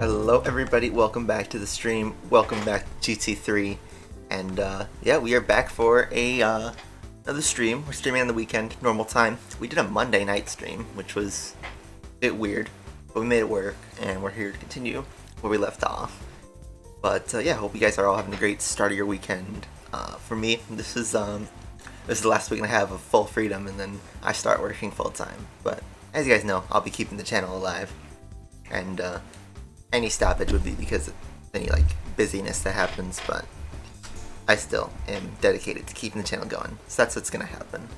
Hello everybody, welcome back to the stream, welcome back to GT3, and yeah, we are back for another stream. We're streaming on the weekend, normal time. We did a Monday night stream, which was a bit weird, but we made it work, and we're here to continue where we left off. But yeah, hope you guys are all having a great start of your weekend. For me, this is the last week and a half of full freedom, and then I start working full time. But as you guys know, I'll be keeping the channel alive, and any stoppage would be because of any busyness that happens, but I still am dedicated to keeping the channel going, so that's what's gonna happen.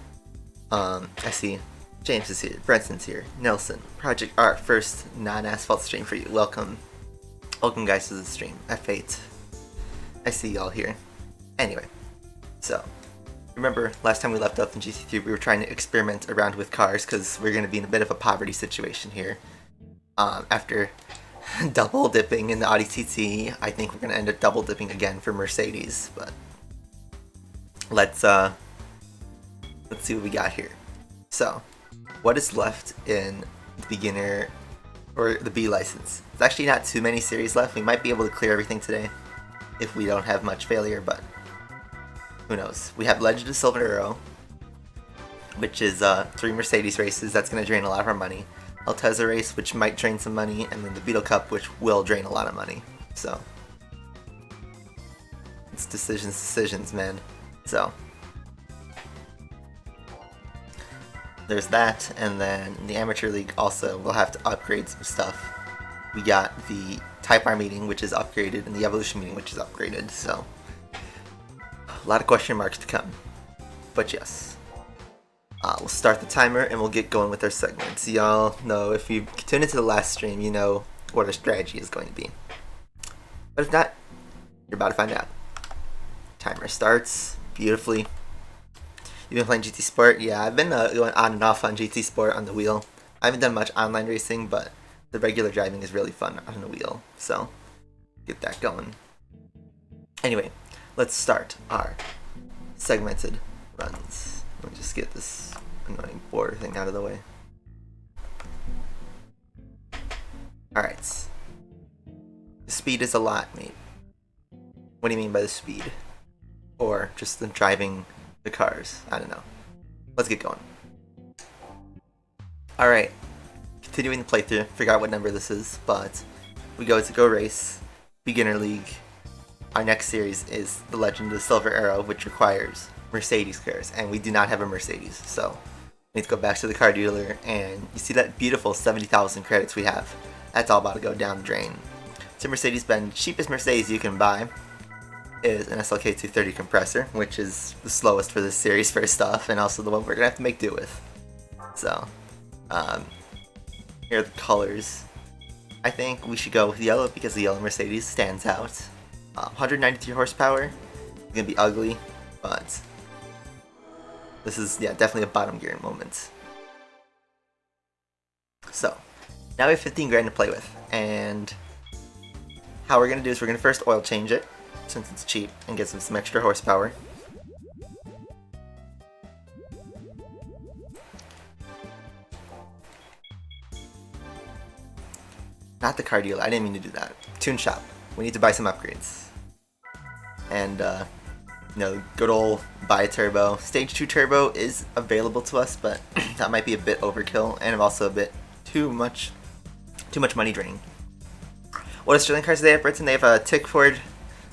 I see James is here, Brenton's here, Nelson, Project Art, first non-asphalt stream for you. Welcome guys to the stream. F8. I see y'all here. Anyway, so remember last time we left off in GT3, we were trying to experiment around with cars because we're gonna be in a bit of a poverty situation here. After double dipping in the Audi TT, I think we're gonna end up double dipping again for Mercedes, but let's see what we got here. So, what is left in the beginner or the B license? It's actually not too many series left. We might be able to clear everything today if we don't have much failure, but who knows. We have Legend of Silver Arrow, which is 3 Mercedes races. That's gonna drain a lot of our money. Altezza race, which might drain some money, and then the Beetle Cup, which will drain a lot of money. So it's decisions, man. So there's that, and then in the Amateur League also we'll have to upgrade some stuff. We got the Type R meeting, which is upgraded, and the Evolution meeting, which is upgraded. So a lot of question marks to come, but yes. We'll start the timer and we'll get going with our segments. Y'all know, if you tune into the last stream, you know what our strategy is going to be. But if not, you're about to find out. Timer starts beautifully. You've been playing GT Sport? Yeah, I've been going on and off on GT Sport on the wheel. I haven't done much online racing, but the regular driving is really fun on the wheel. So, get that going. Anyway, let's start our segmented runs. Let me just get this annoying border thing out of the way. Alright. The speed is a lot, mate. What do you mean by the speed? Or just the driving the cars? I don't know. Let's get going. Alright. Continuing the playthrough. Forgot what number this is, but we go to Go Race, Beginner League. Our next series is the Legend of Silver Arrow, which requires Mercedes cars, and we do not have a Mercedes, so we need to go back to the car dealer, and you see that beautiful 70,000 credits we have. That's all about to go down the drain. So Mercedes-Benz, cheapest Mercedes you can buy is an SLK 230 compressor, which is the slowest for this series first off, and also the one we're gonna have to make do with. So, here are the colors. I think we should go with yellow because the yellow Mercedes stands out. 193 horsepower. It's gonna be ugly, but this is, yeah, definitely a bottom gear moment. So, now we have 15 grand to play with, and how we're going to do is we're going to first oil change it, since it's cheap, and get some extra horsepower. Not the car dealer, I didn't mean to do that. Tune shop. We need to buy some upgrades. And, you know, good old buy a turbo. Stage 2 turbo is available to us, but that might be a bit overkill and also a bit too much money draining. What Australian cars do they have, Brenton? They have a Tickford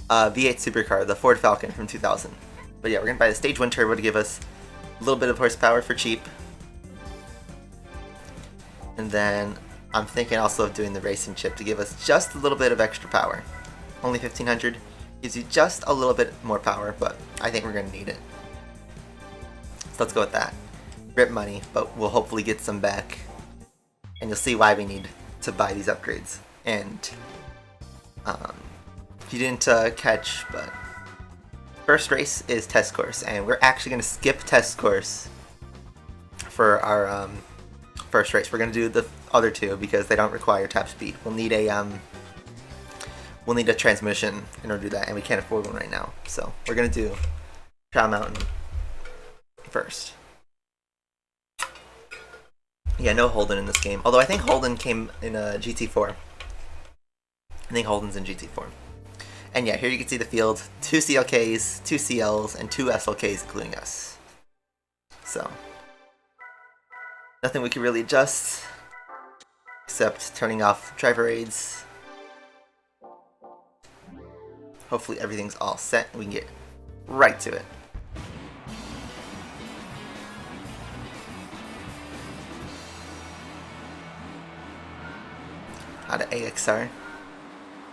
V8 supercar, the Ford Falcon from 2000. But yeah, we're gonna buy the Stage 1 turbo to give us a little bit of horsepower for cheap. And then I'm thinking also of doing the racing chip to give us just a little bit of extra power. Only 1500. Gives you just a little bit more power, but I think we're going to need it. So let's go with that. Rip money, but we'll hopefully get some back. And you'll see why we need to buy these upgrades. And if you didn't catch, but first race is test course, and we're actually going to skip test course for our first race. We're going to do the other two because they don't require top speed. We'll need a transmission in order to do that, and we can't afford one right now. So we're gonna do Trial Mountain first. Yeah, no Holden in this game. Although I think Holden came in GT4. I think Holden's in GT form. And yeah, here you can see the field. 2 CLKs, 2 CLs, and 2 SLKs including us. So, nothing we can really adjust, except turning off driver aids. Hopefully everything's all set and we can get right to it. How to AXR.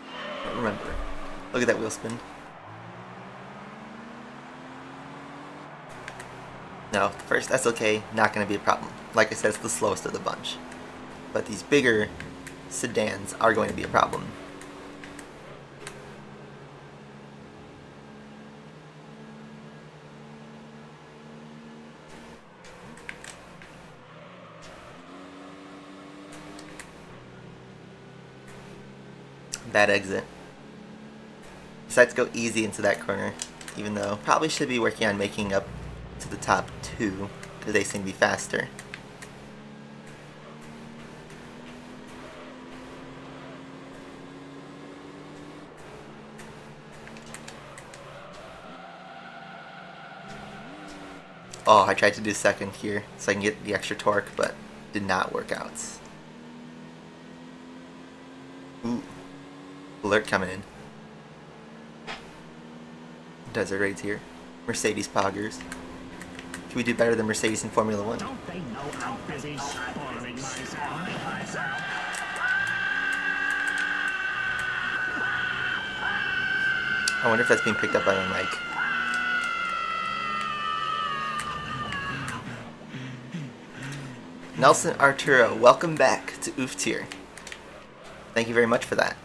I don't remember. Look at that wheel spin. No, the first SLK, not going to be a problem. Like I said, it's the slowest of the bunch. But these bigger sedans are going to be a problem. Bad exit. Decided to go easy into that corner, even though probably should be working on making up to the top 2 because they seem to be faster. Oh, I tried to do second here so I can get the extra torque, but did not work out. Ooh. Alert coming in. Desert raids here. Mercedes poggers. Can we do better than Mercedes in Formula 1? Don't they know how busy spoiling myself? I wonder if that's being picked up by my mic. Nelson Arturo, welcome back to Oof Tier. Thank you very much for that.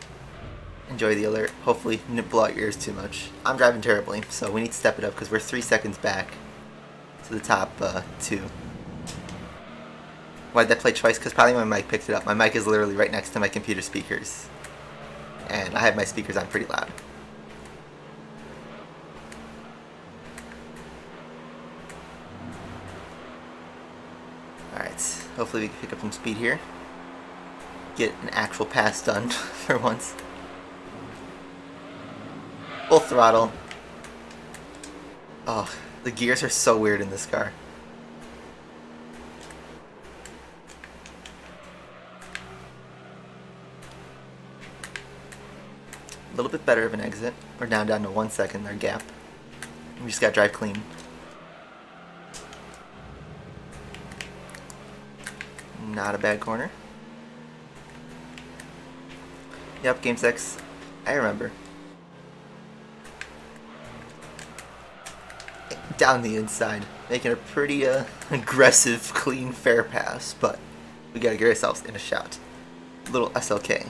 Enjoy the alert. Hopefully didn't blow out your ears too much. I'm driving terribly, so we need to step it up because we're 3 seconds back to the top 2. Why'd that play twice? Because probably my mic picked it up. My mic is literally right next to my computer speakers. And I have my speakers on pretty loud. Alright, hopefully we can pick up some speed here. Get an actual pass done for once. Full throttle. Oh, the gears are so weird in this car. A little bit better of an exit. We're down to 1 second, our gap. We just gotta drive clean. Not a bad corner. Yep, Game 6. I remember. Down the inside, making a pretty aggressive, clean, fair pass, but we gotta get ourselves in a shout. Little SLK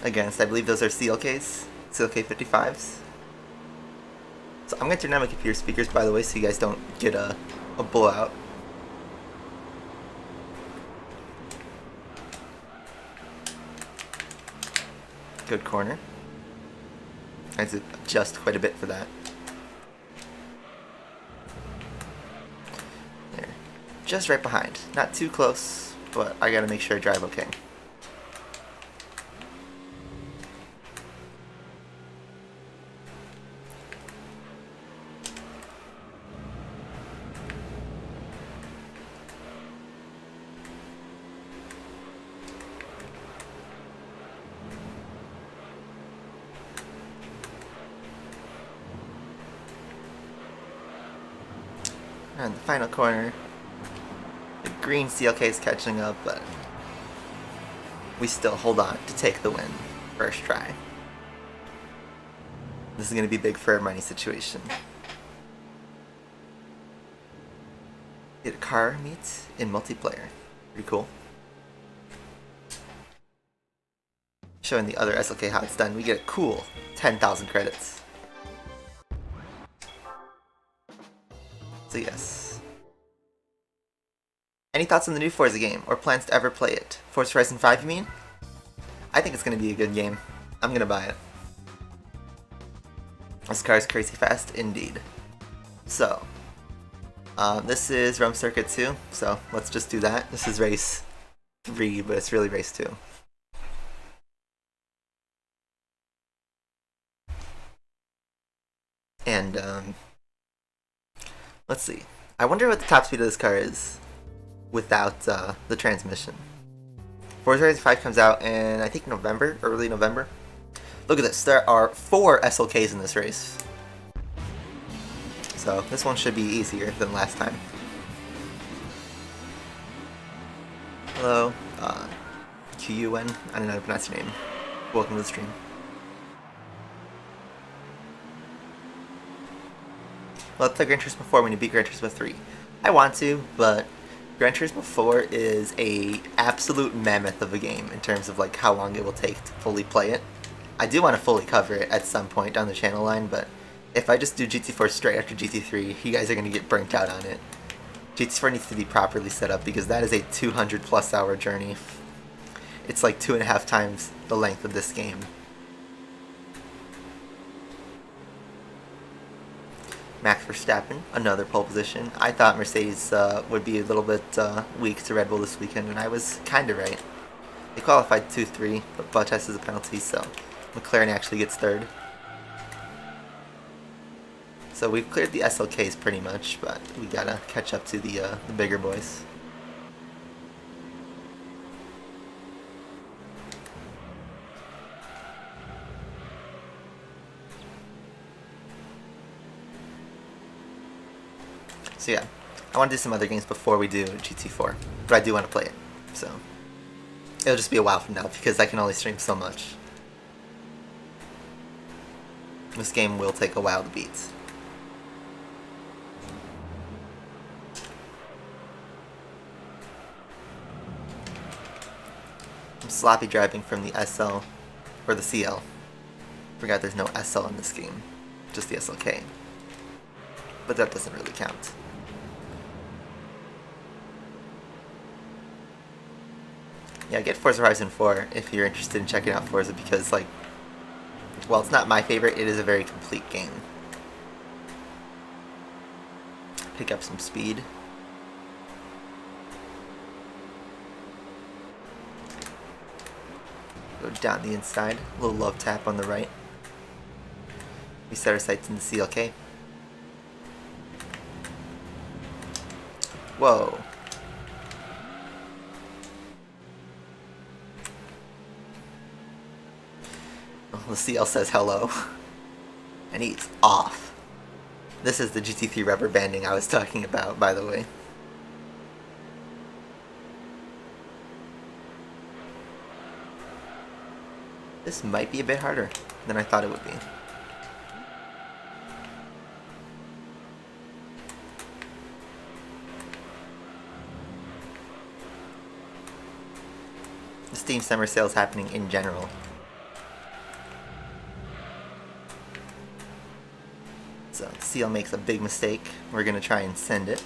against, I believe those are CLKs, CLK 55s. So I'm gonna turn down my computer speakers, by the way, so you guys don't get a blowout. Good corner. I had to adjust quite a bit for that. There. Just right behind. Not too close, but I gotta make sure I drive okay. And the final corner, the green CLK is catching up, but we still hold on to take the win. First try. This is going to be big for our money situation. Get a car meet in multiplayer. Pretty cool. Showing the other SLK how it's done, we get a cool 10,000 credits. So yes. Any thoughts on the new Forza game, or plans to ever play it? Forza Horizon 5, you mean? I think it's going to be a good game. I'm going to buy it. This car is crazy fast, indeed. So, this is Rome Circuit 2, so let's just do that. This is race 3, but it's really race 2. And let's see. I wonder what the top speed of this car is without the transmission. Forza Horizon 5 comes out in, I think, November, early November. Look at this. There are 4 SLKs in this race. So this one should be easier than last time. Hello, QUN. I don't know how to pronounce your name. Welcome to the stream. Let's play Gran Turismo 4 when you beat Gran Turismo 3. I want to, but Gran Turismo 4 is a absolute mammoth of a game in terms of like how long it will take to fully play it. I do want to fully cover it at some point down the channel line, but if I just do GT4 straight after GT3, you guys are going to get burnt out on it. GT4 needs to be properly set up because that is a 200+ hour journey. It's like 2.5 times the length of this game. Max Verstappen, another pole position. I thought Mercedes would be a little bit weak to Red Bull this weekend, and I was kind of right. They qualified 2-3, but Bottas is a penalty, so McLaren actually gets third. So we've cleared the SLKs pretty much, but we gotta catch up to the bigger boys. So yeah, I want to do some other games before we do GT4, but I do want to play it, so it'll just be a while from now because I can only stream so much. This game will take a while to beat. I'm sloppy driving from the SL, or the CL. Forgot there's no SL in this game, just the SLK. But that doesn't really count. Yeah, get Forza Horizon 4 if you're interested in checking out Forza because, like, well, it's not my favorite, it is a very complete game. Pick up some speed. Go down the inside, a little love tap on the right. We set our sights in the CLK. Whoa. The CL says hello. And he's off. This is the GT3 rubber banding I was talking about, by the way. This might be a bit harder than I thought it would be. The Steam Summer Sale is happening in general. So, CL makes a big mistake. We're going to try and send it.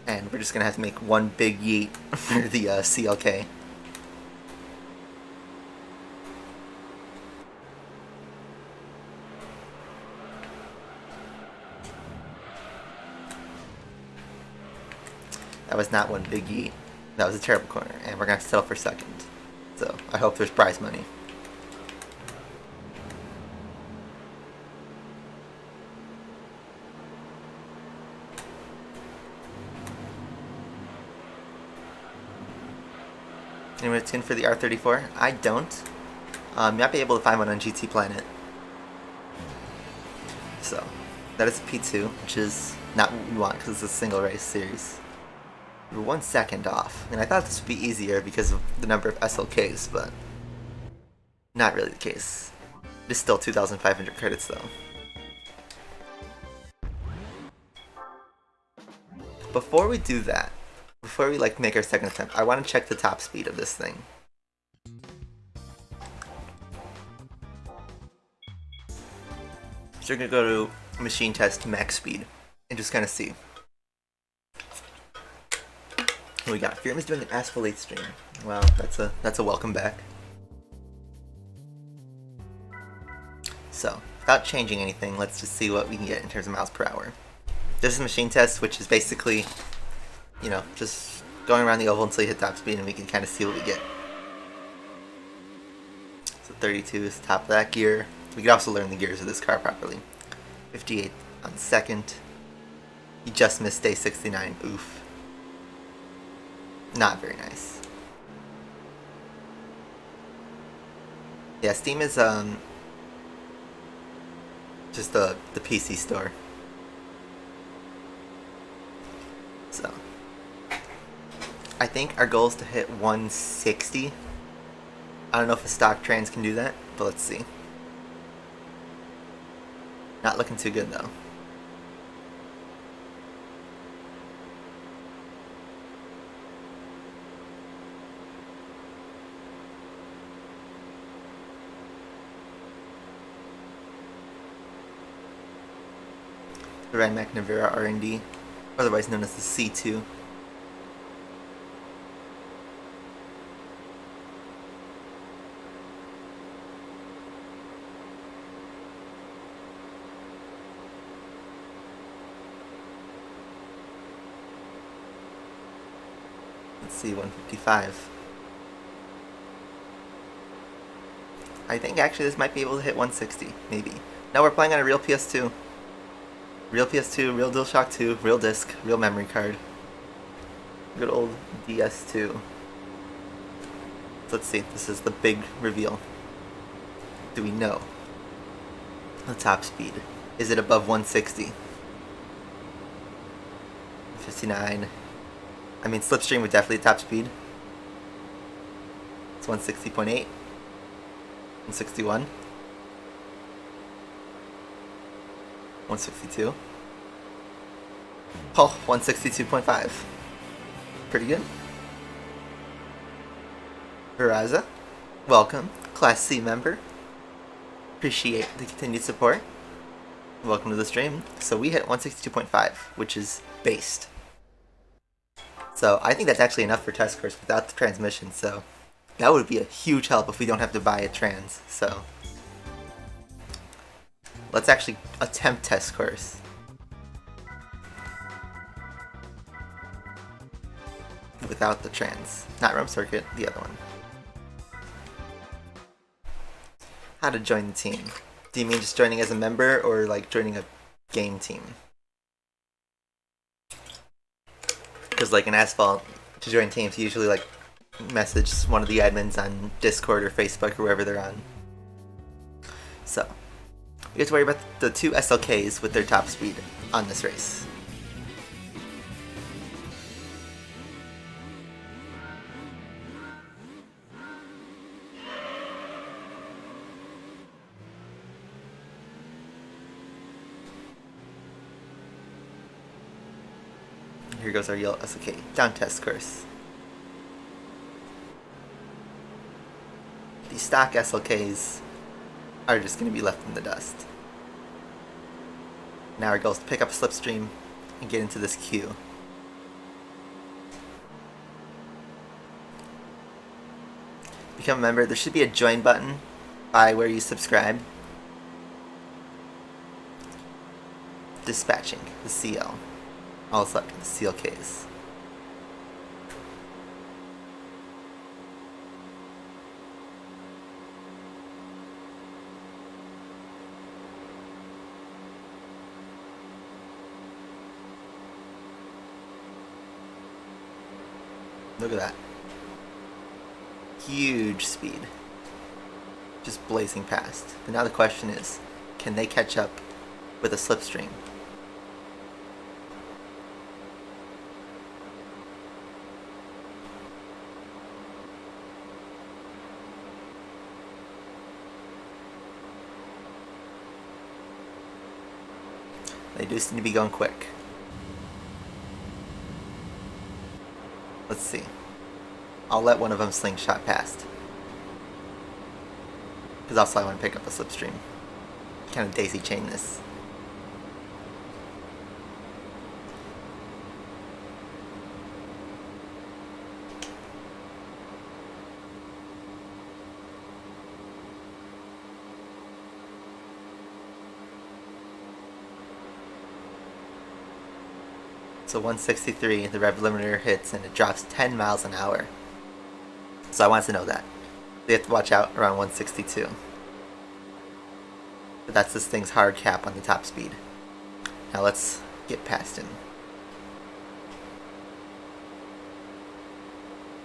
And we're just going to have to make one big yeet for the CLK. That was not one big yeet. That was a terrible corner, and we're going to have to settle for second. So, I hope there's prize money. Anyone tune for the R34? I don't. You might be able to find one on GT Planet. So, that is a P2, which is not what we want because it's a single race series. We were 1 second off, and I thought this would be easier because of the number of SLKs, but not really the case. It is still 2,500 credits though. Before we do that, before we like make our second attempt, I want to check the top speed of this thing. So we're gonna go to machine test max speed and just kind of see. What we got? Fearman's doing an Asphalt 8 stream. Wow, that's a welcome back. So, without changing anything, let's just see what we can get in terms of miles per hour. This is a machine test, which is basically, you know, just going around the oval until you hit top speed and we can kind of see what we get. So 32 is top of that gear. We could also learn the gears of this car properly. 58 on second. He just missed day 69. Oof. Not very nice. Yeah, Steam is just the PC store. So I think our goal is to hit 160. I don't know if a stock trans can do that, but let's see. Not looking too good though. The Red McNavara R&D, otherwise known as the C2. Let's see, 155. I think actually this might be able to hit 160, maybe. No, we're playing on a real PS2. Real PS2, real DualShock 2, real disc, real memory card. Good old DS2. So let's see, this is the big reveal. Do we know the top speed? Is it above 160? 59. I mean, Slipstream would definitely top speed. It's 160.8. 161. 162. Oh, 162.5. Pretty good. Veraza, welcome. Class C member. Appreciate the continued support. Welcome to the stream. So we hit 162.5, which is based. So I think that's actually enough for test course without the transmission, so that would be a huge help if we don't have to buy a trans, so let's actually attempt test course. Without the trans. Not Roam Circuit, the other one. How to join the team. Do you mean just joining as a member or like joining a game team? Because like in Asphalt, to join teams, you usually like message one of the admins on Discord or Facebook or wherever they're on. So, you have to worry about the two SLKs with their top speed on this race. Here goes our yellow SLK. Down test course. The stock SLKs are just going to be left in the dust. Now our goal is to pick up a slipstream and get into this queue. Become a member. There should be a join button by where you subscribe. Dispatching the CL. All select the CLKs. Look at that. Huge speed. Just blazing past. But now the question is, can they catch up with a slipstream? They do seem to be going quick. Let's see. I'll let one of them slingshot past. Because also I want to pick up a slipstream. Kind of daisy chain this. So 163, the rev limiter hits and it drops 10 miles an hour. So I want to know that. They have to watch out around 162. But that's this thing's hard cap on the top speed. Now let's get past him.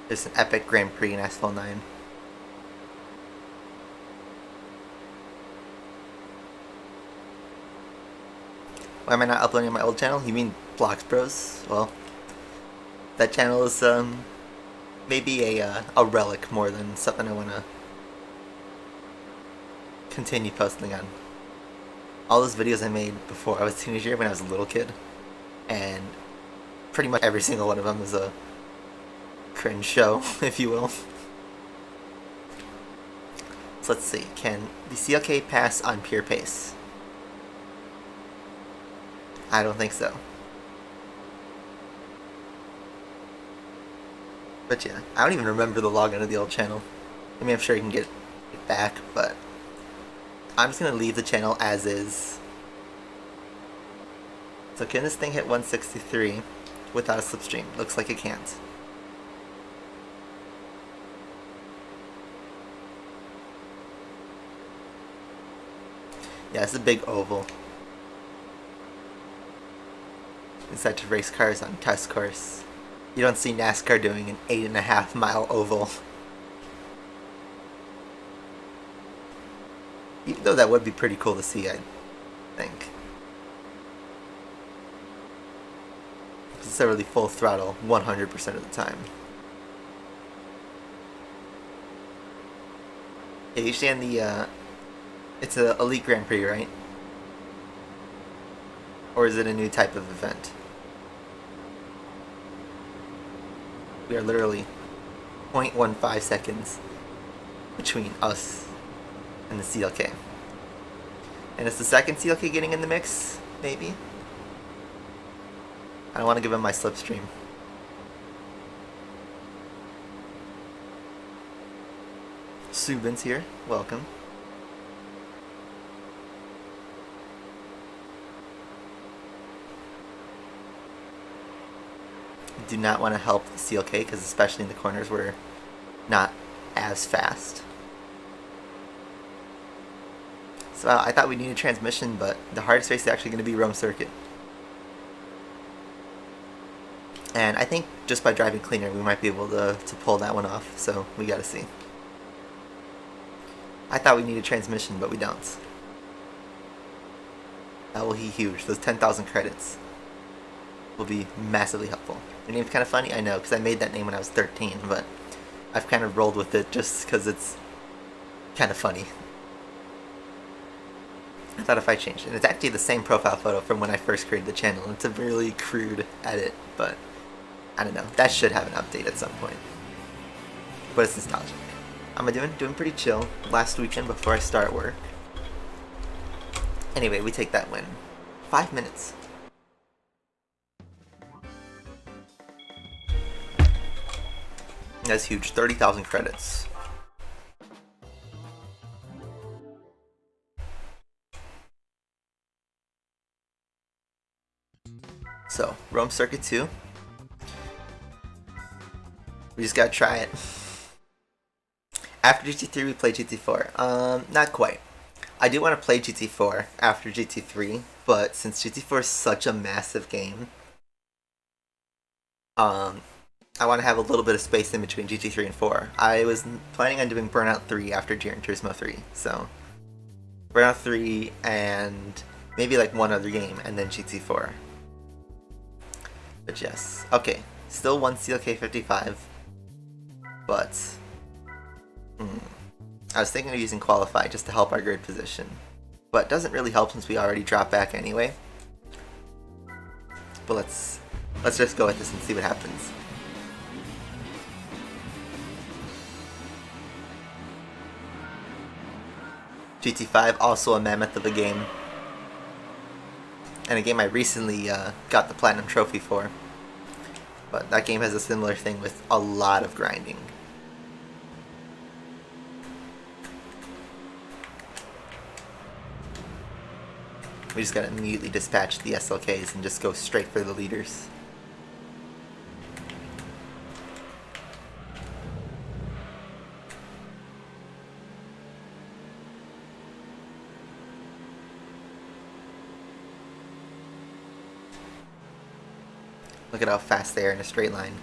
There's an epic Grand Prix in Asphalt 9. Why am I not uploading on my old channel? You mean Blocks Bros? Well, that channel is maybe a relic more than something I want to continue posting on. All those videos I made before I was a teenager, when I was a little kid, and pretty much every single one of them is a cringe show, if you will. So let's see, can the CLK pass on pure pace? I don't think so. But yeah, I don't even remember the login of the old channel. I mean, I'm sure you can get it back, but I'm just gonna leave the channel as is. So can this thing hit 163 without a slipstream? Looks like it can't. Yeah, it's a big oval. It's set to race cars on test course. You don't see NASCAR doing an 8.5 mile oval. Even though that would be pretty cool to see, I think. It's literally full throttle 100% of the time. Yeah, usually on the, it's an Elite Grand Prix, right? Or is it a new type of event? We are literally 0.15 seconds between us and the CLK. And is the second CLK getting in the mix? Maybe? I don't want to give him my slipstream. Subin's here. Welcome. Do not want to help the CLK because especially in the corners we're not as fast. So I thought we needed transmission, but the hardest race is actually going to be Rome Circuit. And I think just by driving cleaner we might be able to pull that one off, so we gotta see. I thought we needed transmission, but we don't. That will be huge. Those 10,000 credits will be massively helpful. Your name's kind of funny, I know, because I made that name when I was 13, but I've kind of rolled with it just because it's kind of funny. I thought if I changed it, and it's actually the same profile photo from when I first created the channel. It's a really crude edit, but I don't know. That should have an update at some point. But it's nostalgic. I'm doing pretty chill. Last weekend before I start work. Anyway, we take that win. 5 minutes. That's huge. 30,000 credits. So, Rome Circuit 2. We just gotta try it. After GT3, we play GT4. Not quite. I do want to play GT4 after GT3, but since GT4 is such a massive game, I want to have a little bit of space in between GT3 and 4. I was planning on doing Burnout 3 after Gran Turismo 3, so Burnout 3 and maybe like one other game, and then GT4. But yes, okay, still one CLK 55, but I was thinking of using Qualify just to help our grid position, but it doesn't really help since we already dropped back anyway. But let's just go with this and see what happens. GT5, also a mammoth of a game, and a game I recently got the Platinum Trophy for, but that game has a similar thing with a lot of grinding. We just gotta immediately dispatch the SLKs and just go straight for the leaders. Look at how fast they are in a straight line.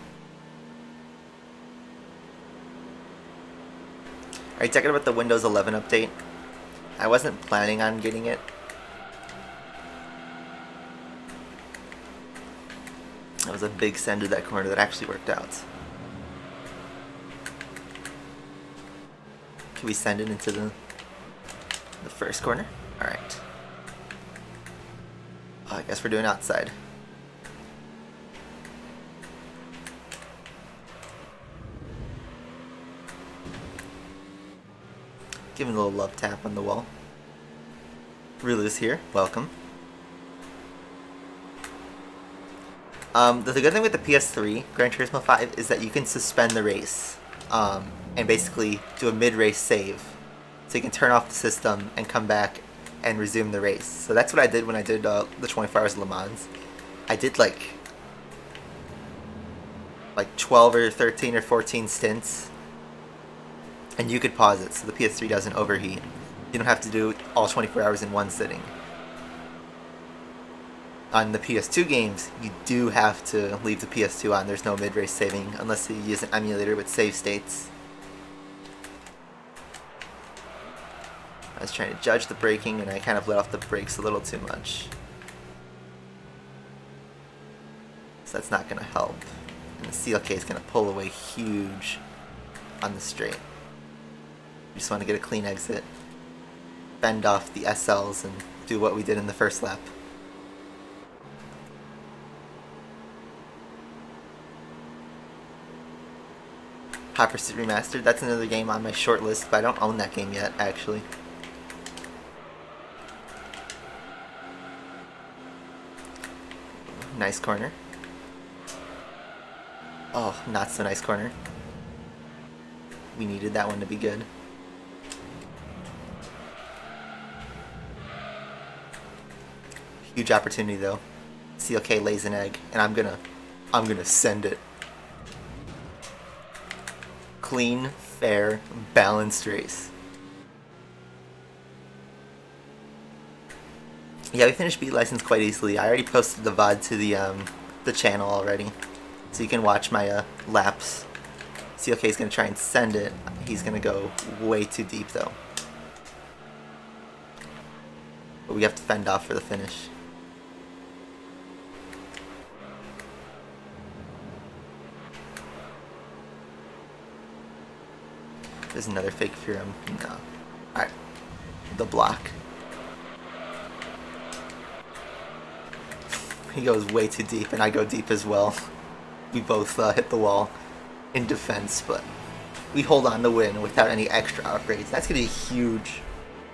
Are you talking about the Windows 11 update? I wasn't planning on getting it. That was a big send to that corner that actually worked out. Can we send it into the first corner? Alright. Oh, I guess we're doing outside. Give him a little love tap on the wall. Rulu's here. Welcome. The good thing with the PS3 Gran Turismo 5 is that you can suspend the race and basically do a mid-race save. So you can turn off the system and come back and resume the race. So that's what I did when I did the 24 Hours of Le Mans. I did like 12 or 13 or 14 stints. And you could pause it so the PS3 doesn't overheat. You don't have to do all 24 hours in one sitting. On the PS2 games, you do have to leave the PS2 on. There's no mid-race saving unless you use an emulator with save states. I was trying to judge the braking and I kind of let off the brakes a little too much. So that's not going to help. And the CLK is going to pull away huge on the straight. You just want to get a clean exit, bend off the SLs, and do what we did in the first lap. Hot Pursuit Remastered, that's another game on my short list, but I don't own that game yet, actually. Nice corner. Oh, not so nice corner. We needed that one to be good. Huge opportunity though. CLK lays an egg, and I'm gonna send it. Clean, fair, balanced race. Yeah, we finished B license quite easily. I already posted the VOD to the channel already, so you can watch my laps. CLK is gonna try and send it. He's gonna go way too deep though. But we have to fend off for the finish. There's another fake Furum. No. Alright. The block. He goes way too deep, and I go deep as well. We both hit the wall in defense, but we hold on to win without any extra upgrades. That's going to be huge.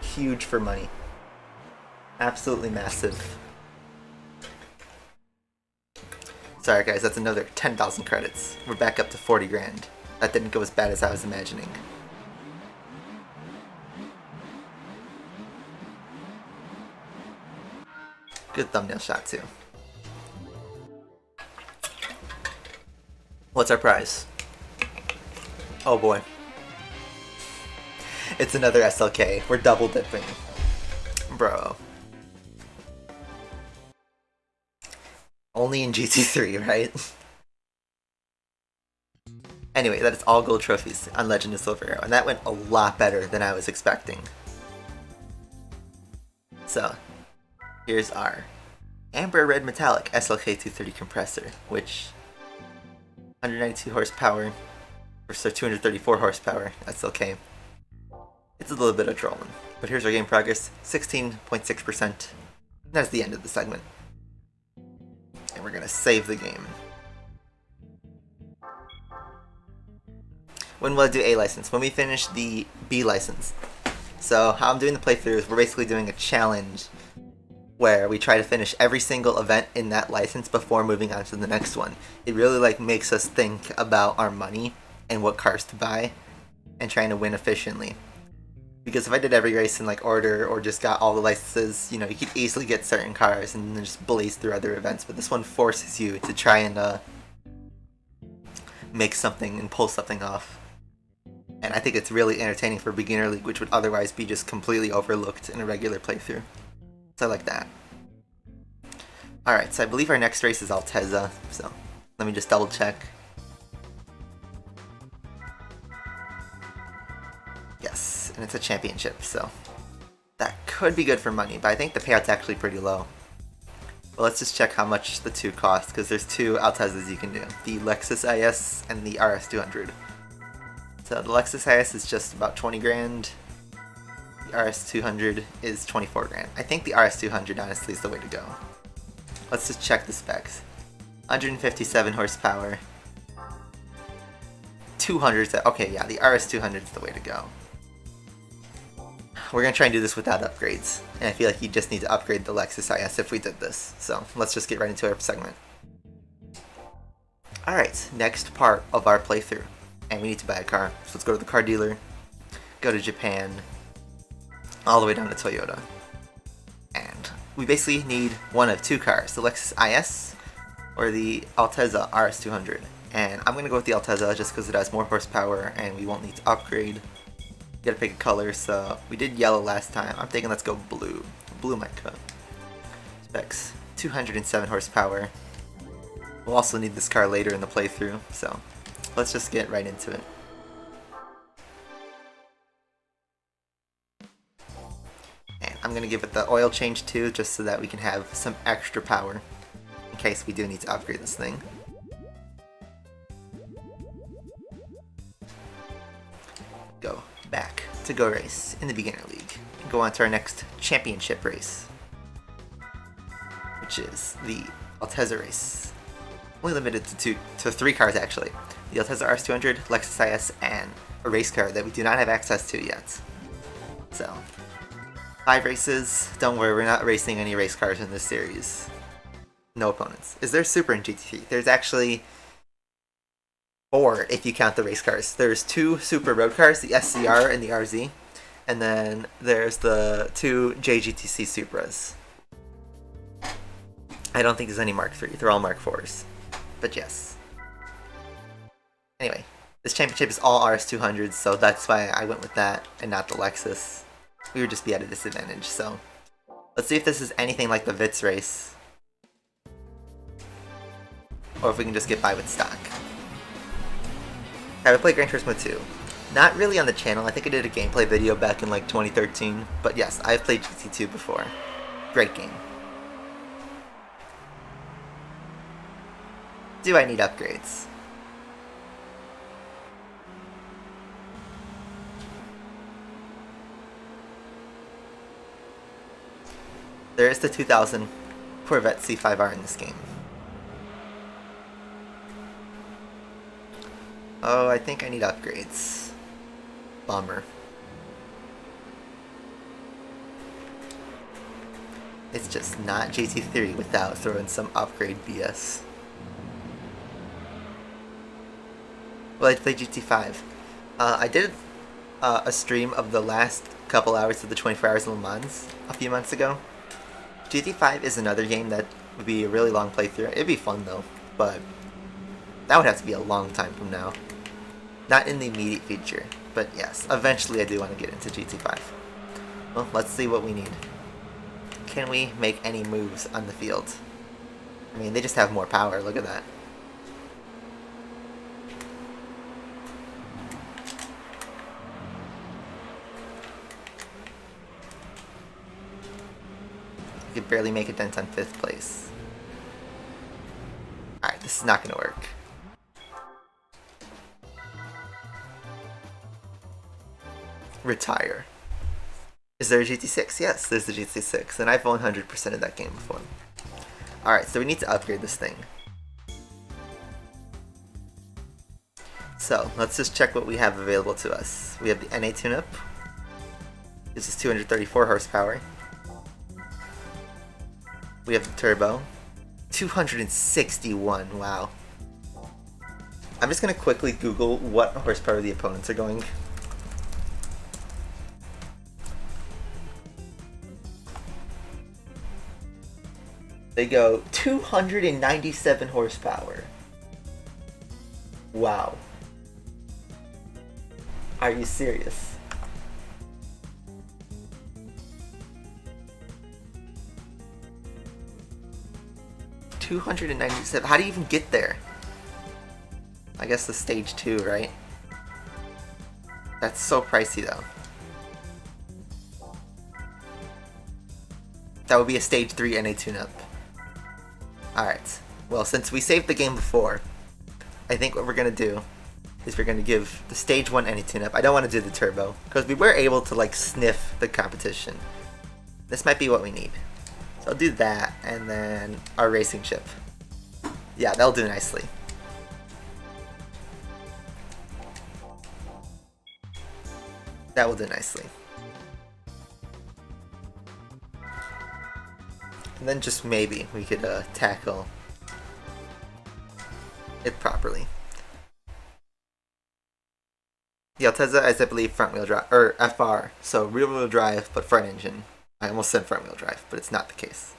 Huge for money. Absolutely massive. Sorry guys, that's another 10,000 credits. We're back up to 40 grand. That didn't go as bad as I was imagining. Good thumbnail shot too. What's our prize? Oh boy. It's another SLK. We're double dipping. Bro. Only in GT3, right? Anyway, that is all gold trophies on Legend of Silver Arrow, and that went a lot better than I was expecting. So, here's our Amber Red Metallic SLK 230 compressor, which 192 horsepower versus 234 horsepower SLK. It's a little bit of trolling, but here's our game progress: 16.6%. That's the end of the segment, and we're gonna save the game. When will I do A license? When we finish the B license. So how I'm doing the playthrough is we're basically doing a challenge where we try to finish every single event in that license before moving on to the next one. It really makes us think about our money and what cars to buy and trying to win efficiently. Because if I did every race in order or just got all the licenses, you could easily get certain cars and then just blaze through other events. But this one forces you to try and make something and pull something off. And I think it's really entertaining for Beginner League, which would otherwise be just completely overlooked in a regular playthrough. So I like that. Alright, so I believe our next race is Altezza, so Let me just double check. Yes, and it's a championship, so that could be good for money, but I think the payout's actually pretty low. Well, let's just check how much the two cost, because there's two Altezas you can do. The Lexus IS and the RS200. So the Lexus IS is just about 20 grand. The RS200 is 24 grand. I think the RS200 honestly is the way to go. Let's just check the specs. 157 horsepower. 200, okay, yeah, the RS200 is the way to go. We're gonna try and do this without upgrades, and I feel like you just need to upgrade the Lexus IS if we did this. So let's just get right into our segment. Alright, next part of our playthrough. And we need to buy a car. So let's go to the car dealer, go to Japan, all the way down to Toyota. And we basically need one of two cars, the Lexus IS or the Altezza RS200. And I'm gonna go with the Altezza just because it has more horsepower and we won't need to upgrade. You gotta pick a color, so we did yellow last time. I'm thinking let's go blue. Blue might cut. Specs, 207 horsepower. We'll also need this car later in the playthrough, so let's just get right into it. And I'm gonna give it the oil change too, just so that we can have some extra power in case we do need to upgrade this thing. Go back to Go Race in the Beginner League and go on to our next championship race, which is the Altezza race. Only limited to three cars actually. The Altezza RS200, Lexus IS, and a race car that we do not have access to yet. So, 5 races. Don't worry, we're not racing any race cars in this series. No opponents. Is there Super in GT3? There's actually 4 if you count the race cars. There's 2 Super road cars, the SCR and the RZ, and then there's the 2 JGTC Supras. I don't think there's any Mark III. They're all Mark IVs. But yes. Anyway, this championship is all RS200s, so that's why I went with that and not the Lexus. We would just be at a disadvantage, so let's see if this is anything like the Vitz race, or if we can just get by with stock. I would play Gran Turismo 2. Not really on the channel. I think I did a gameplay video back in like 2013, but yes, I've played GT2 before. Great game. Do I need upgrades? There is the 2000 Corvette C5R in this game. Oh, I think I need upgrades. Bummer. It's just not GT3 without throwing some upgrade BS. Well, I played GT5. I did a stream of the last couple hours of the 24 Hours in Le Mans a few months ago. GT5 is another game that would be a really long playthrough. It'd be fun though, but that would have to be a long time from now. Not in the immediate future, but yes, eventually I do want to get into GT5. Well, let's see what we need. Can we make any moves on the field? I mean, they just have more power, look at that. We could barely make a dent on 5th place. Alright, this is not going to work. Retire. Is there a GT6? Yes, there's the GT6, and I've 100% of that game before. Alright, so we need to upgrade this thing. So, let's just check what we have available to us. We have the NA tune-up. This is 234 horsepower. We have the turbo. 261, wow. I'm just going to quickly Google what horsepower the opponents are going. They go 297 horsepower. Wow. Are you serious? $297. How do you even get there? I guess the stage 2, right? That's so pricey though. That would be a stage 3 NA tune-up. Alright, well since we saved the game before, I think what we're gonna do is we're gonna give the stage 1 NA tune-up. I don't want to do the turbo, because we were able to like sniff the competition. This might be what we need. So I'll do that, and then our racing ship. Yeah, that'll do nicely. That will do nicely. And then just maybe we could tackle it properly. The Altezza is, I believe, front wheel drive, or FR, so rear wheel drive, but front engine. I almost said front wheel drive, but it's not the case.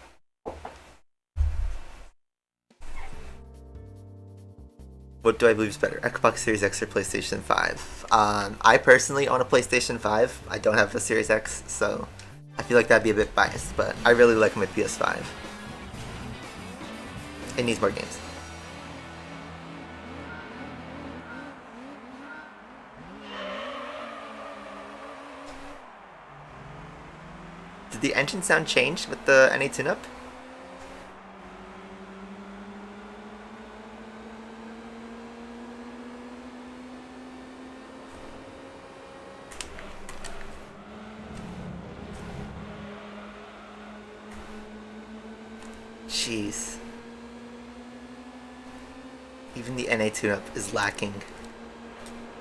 What do I believe is better, Xbox Series X or PlayStation 5? I personally own a PlayStation 5. I don't have a Series X, so I feel like that'd be a bit biased, but I really like my PS5. It needs more games. Did the engine sound change with the NA tune-up? Jeez. Even the NA tune-up is lacking.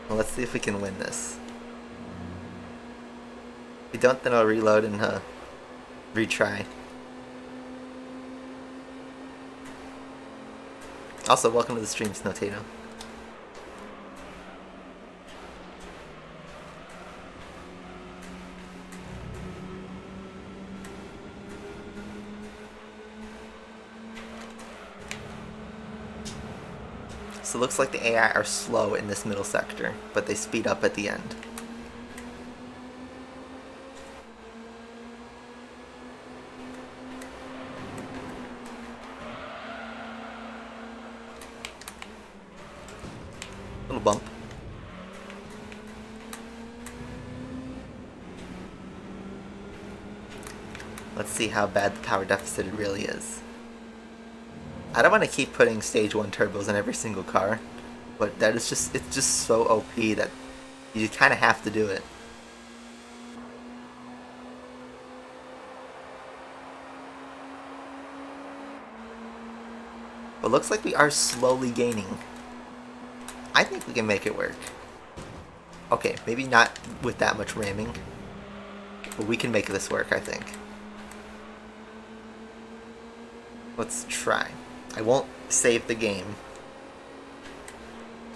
Well, let's see if we can win this. If we don't, then I'll reload and retry. Also, welcome to the stream, Snowtato. So it looks like the AI are slow in this middle sector, but they speed up at the end. Little bump. Let's see how bad the power deficit it really is. I don't want to keep putting stage 1 turbos in every single car, but that is just, it's just so OP that you kind of have to do it. But looks like we are slowly gaining. I think we can make it work. Okay, maybe not with that much ramming, but we can make this work, I think. Let's try. I won't save the game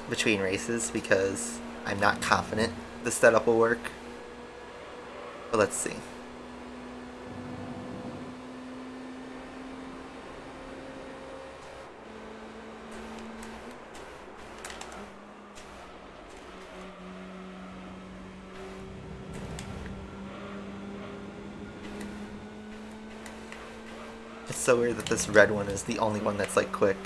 between races because I'm not confident the setup will work. But let's see. It's so weird that this red one is the only one that's like quick.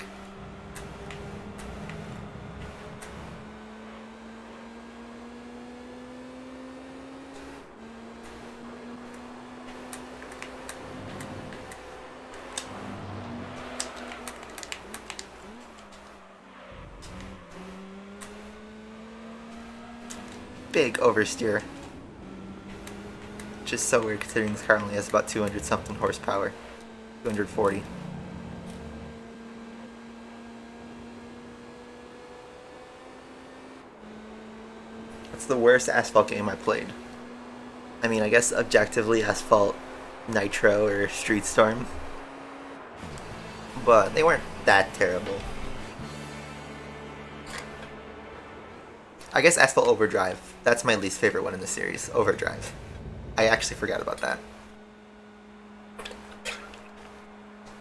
Big oversteer. Which is so weird considering this car only has about 200 something horsepower. 240. That's the worst Asphalt game I played. I mean, I guess objectively Asphalt Nitro or Street Storm, but they weren't that terrible. I guess Asphalt Overdrive. That's my least favorite one in the series. Overdrive. I actually forgot about that.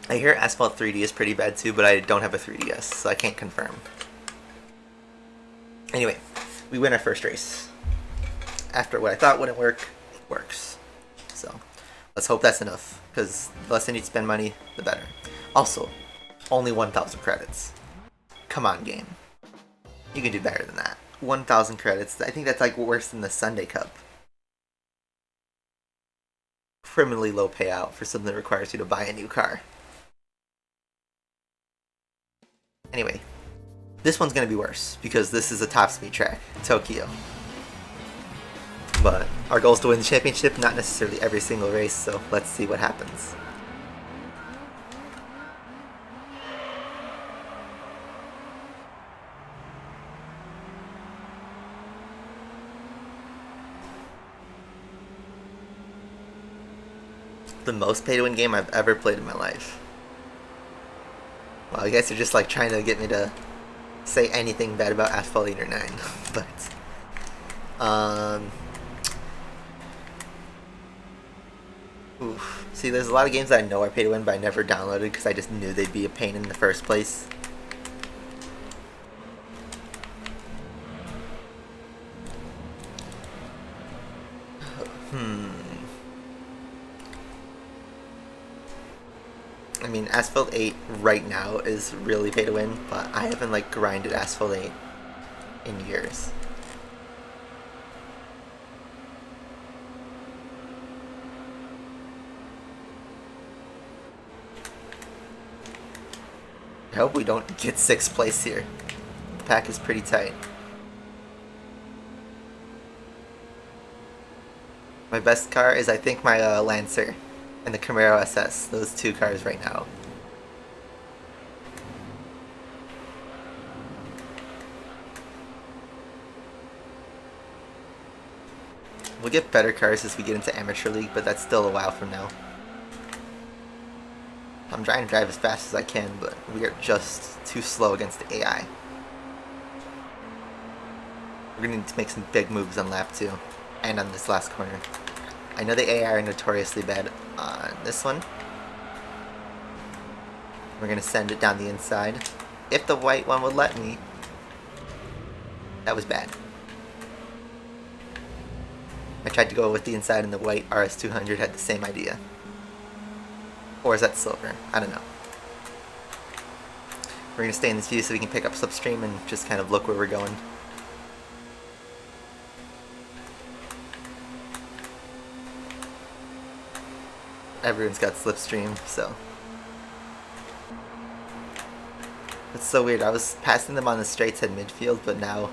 I hear Asphalt 3D is pretty bad too, but I don't have a 3DS, so I can't confirm. Anyway, we win our first race. After what I thought wouldn't work, it works. So, let's hope that's enough, because the less I need to spend money, the better. Also, only 1,000 credits. Come on, game. You can do better than that. 1,000 credits. I think that's like worse than the Sunday Cup. Criminally low payout for something that requires you to buy a new car. Anyway, this one's going to be worse because this is a top speed track, Tokyo. But our goal is to win the championship, not necessarily every single race, so let's see what happens. The most pay-to-win game I've ever played in my life. Well, I guess you're just like trying to get me to say anything bad about Asphalt 8 or 9, but oof. See, there's a lot of games that I know are pay to win, but I never downloaded because I just knew they'd be a pain in the first place. I mean, Asphalt 8 right now is really pay to win, but I haven't like grinded Asphalt 8 in years. I hope we don't get 6th place here. The pack is pretty tight. My best car is, I think, my Lancer and the Camaro SS. Those two cars right now. We'll get better cars as we get into Amateur League, but that's still a while from now. I'm trying to drive as fast as I can, but we are just too slow against the AI. We're going to need to make some big moves on lap 2, and on this last corner. I know the AI are notoriously bad on this one. We're going to send it down the inside. If the white one would let me. That was bad. I tried to go with the inside and the white RS200 had the same idea. Or is that silver? I don't know. We're going to stay in this view so we can pick up slipstream and just kind of look where we're going. Everyone's got slipstream, so. It's so weird. I was passing them on the straights at midfield, but now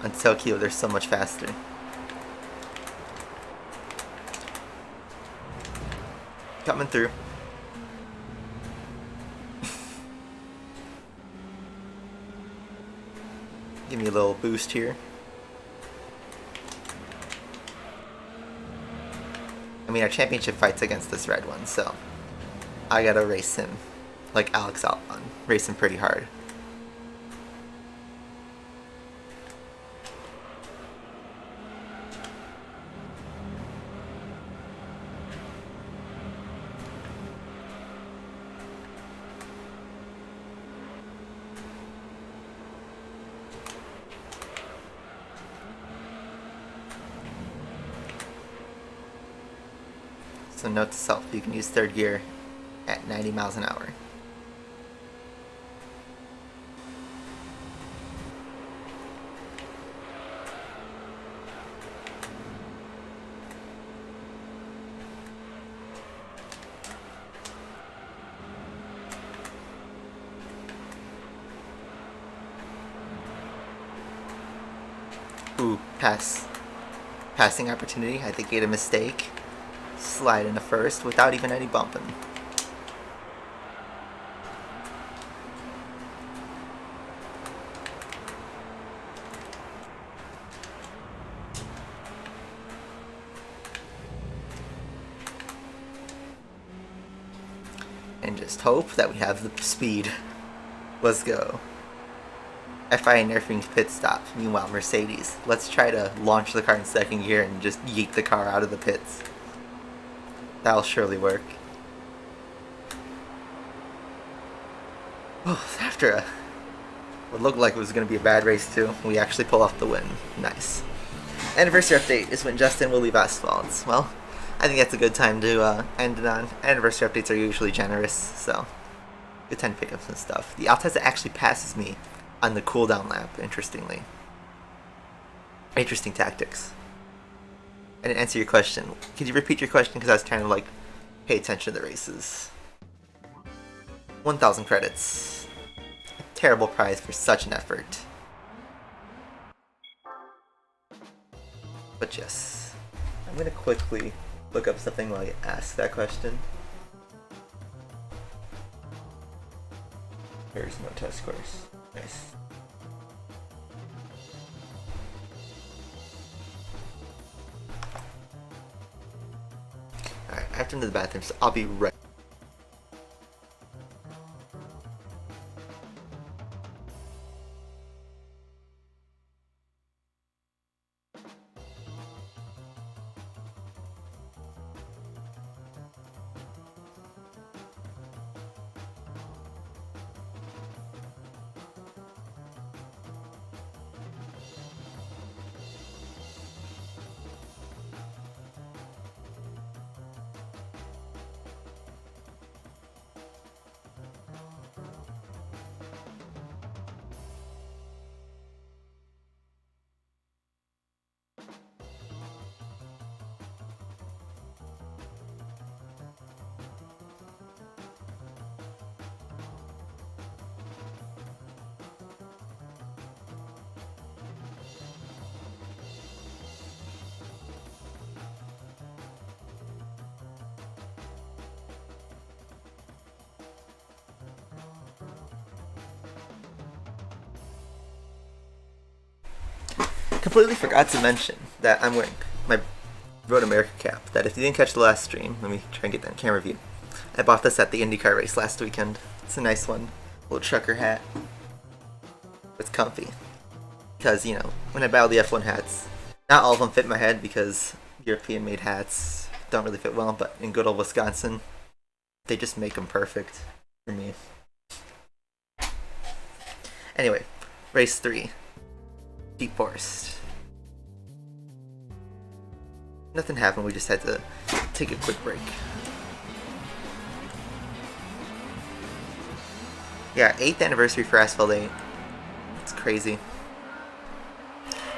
on Tokyo they're so much faster. Coming through. Give me a little boost here. I mean, our championship fight's against this red one, so I gotta race him like Alex Albon. Race him pretty hard. So note to self, you can use third gear at 90 miles an hour. Ooh, pass. Passing opportunity. I think he had a mistake. Slide into first without even any bumping. And just hope that we have the speed. Let's go. FIA nerfing pit stop. Meanwhile, Mercedes. Let's try to launch the car in second gear and just yeet the car out of the pits. That'll surely work. Oh, after what looked like it was going to be a bad race too, we actually pull off the win. Nice. Anniversary update is when Justin will leave Asphalt. Well, I think that's a good time to end it on. Anniversary updates are usually generous, so good time to pick up some stuff. The Alteza actually passes me on the cooldown lap, interestingly. Interesting tactics. I didn't answer your question. Could you repeat your question? Because I was trying to, like, pay attention to the races. 1,000 credits. A terrible prize for such an effort. But yes. I'm gonna quickly look up something while you ask that question. There's no test scores. Nice. Alright, I have to go to the bathroom, so I'll be right. Completely forgot to mention that I'm wearing my Road America cap. That if you didn't catch the last stream, let me try and get that in camera view. I bought this at the IndyCar race last weekend. It's a nice one. Little trucker hat. It's comfy. Because, you know, when I buy all the F1 hats, not all of them fit my head because European made hats don't really fit well, but in good old Wisconsin, they just make them perfect for me. Anyway, race 3. Deep Forest. Nothing happened, we just had to take a quick break. Yeah, 8th anniversary for Asphalt 8. It's crazy.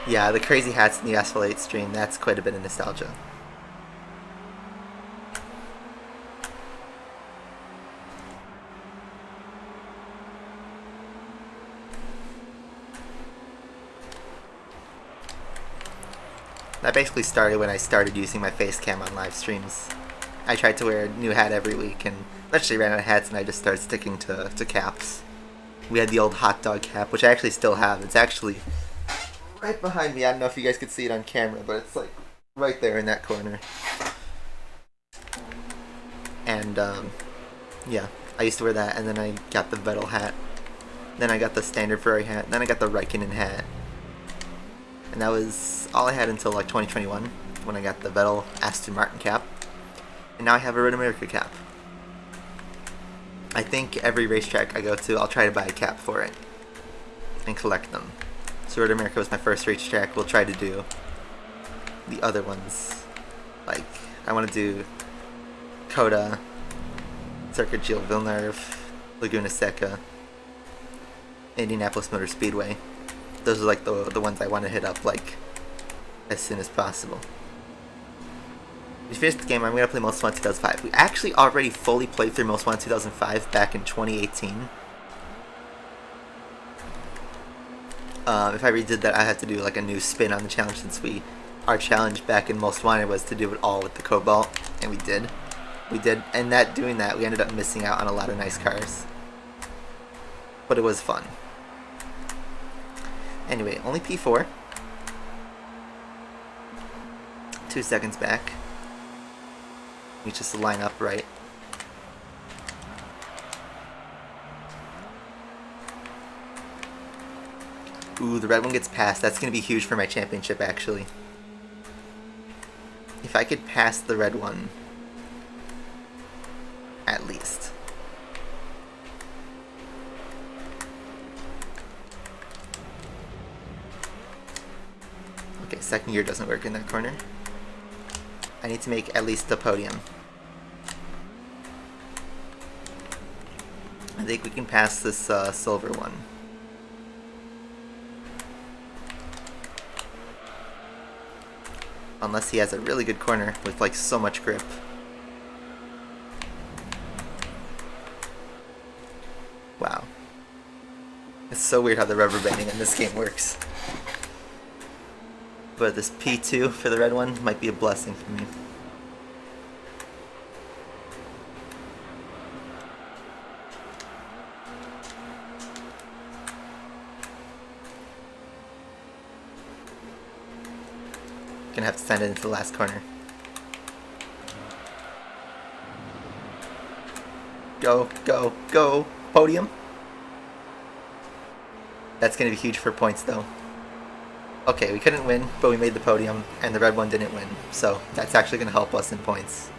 Yeah, the crazy hats in the Asphalt 8 stream, that's quite a bit of nostalgia. That basically started when I started using my face cam on live streams. I tried to wear a new hat every week and eventually ran out of hats and I just started sticking to caps. We had the old hot dog cap, which I actually still have. It's actually right behind me. I don't know if you guys could see it on camera, but it's like right there in that corner. And yeah, I used to wear that and then I got the Vettel hat. Then I got the standard Ferrari hat. Then I got the Raikkonen hat. And that was all I had until like 2021 when I got the Vettel Aston Martin cap. And now I have a Road America cap. I think every racetrack I go to, I'll try to buy a cap for it and collect them. So Road America was my first racetrack. We'll try to do the other ones. Like, I want to do Coda, Circuit Gilles Villeneuve, Laguna Seca, Indianapolis Motor Speedway. Those are like the ones I want to hit up like as soon as possible. We finished the game. I'm going to play Most Wanted 2005. We actually already fully played through Most Wanted 2005 back in 2018. If I redid that, I have to do like a new spin on the challenge since our challenge back in Most Wanted was to do it all with the Cobalt, and we did. And doing that, we ended up missing out on a lot of nice cars. But it was fun. Anyway, only P4. 2 seconds back. We just line up right. Ooh, the red one gets passed. That's going to be huge for my championship, actually. If I could pass the red one, at least. Okay, second gear doesn't work in that corner. I need to make at least the podium. I think we can pass this silver one. Unless he has a really good corner with like so much grip. Wow. It's so weird how the rubber banding in this game works. But this P2 for the red one might be a blessing for me. Gonna have to send it into the last corner. Go, go, go! Podium! That's gonna be huge for points though. Okay, we couldn't win, but we made the podium, and the red one didn't win, so that's actually gonna help us in points.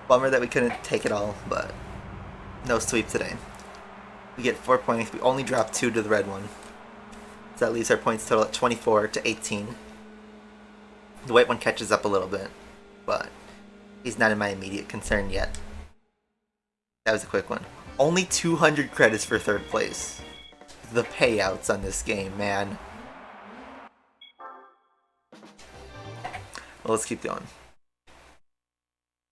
Bummer that we couldn't take it all, but no sweep today. We get 4 points, we only dropped 2 to the red one. So that leaves our points total at 24 to 18. The white one catches up a little bit, but he's not in my immediate concern yet. That was a quick one. Only 200 credits for 3rd place. The payouts on this game, man. Well, let's keep going.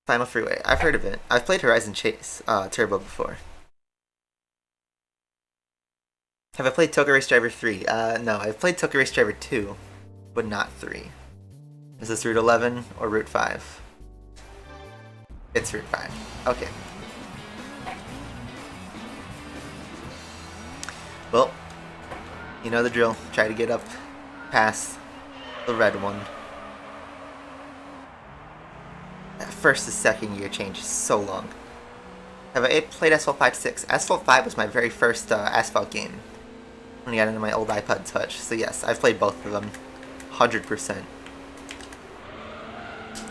Final Freeway. I've heard of it. I've played Horizon Chase Turbo before. Have I played Toka Race Driver 3? No, I've played Toka Race Driver 2, but not 3. Is this Route 11 or Route 5? It's Route 5. Okay. Well, you know the drill. Try to get up past the red one. That first to second year change is so long. Have I played Asphalt 5 6? Asphalt 5 was my very first Asphalt game when I got into my old iPod Touch. So yes, I've played both of them. 100%.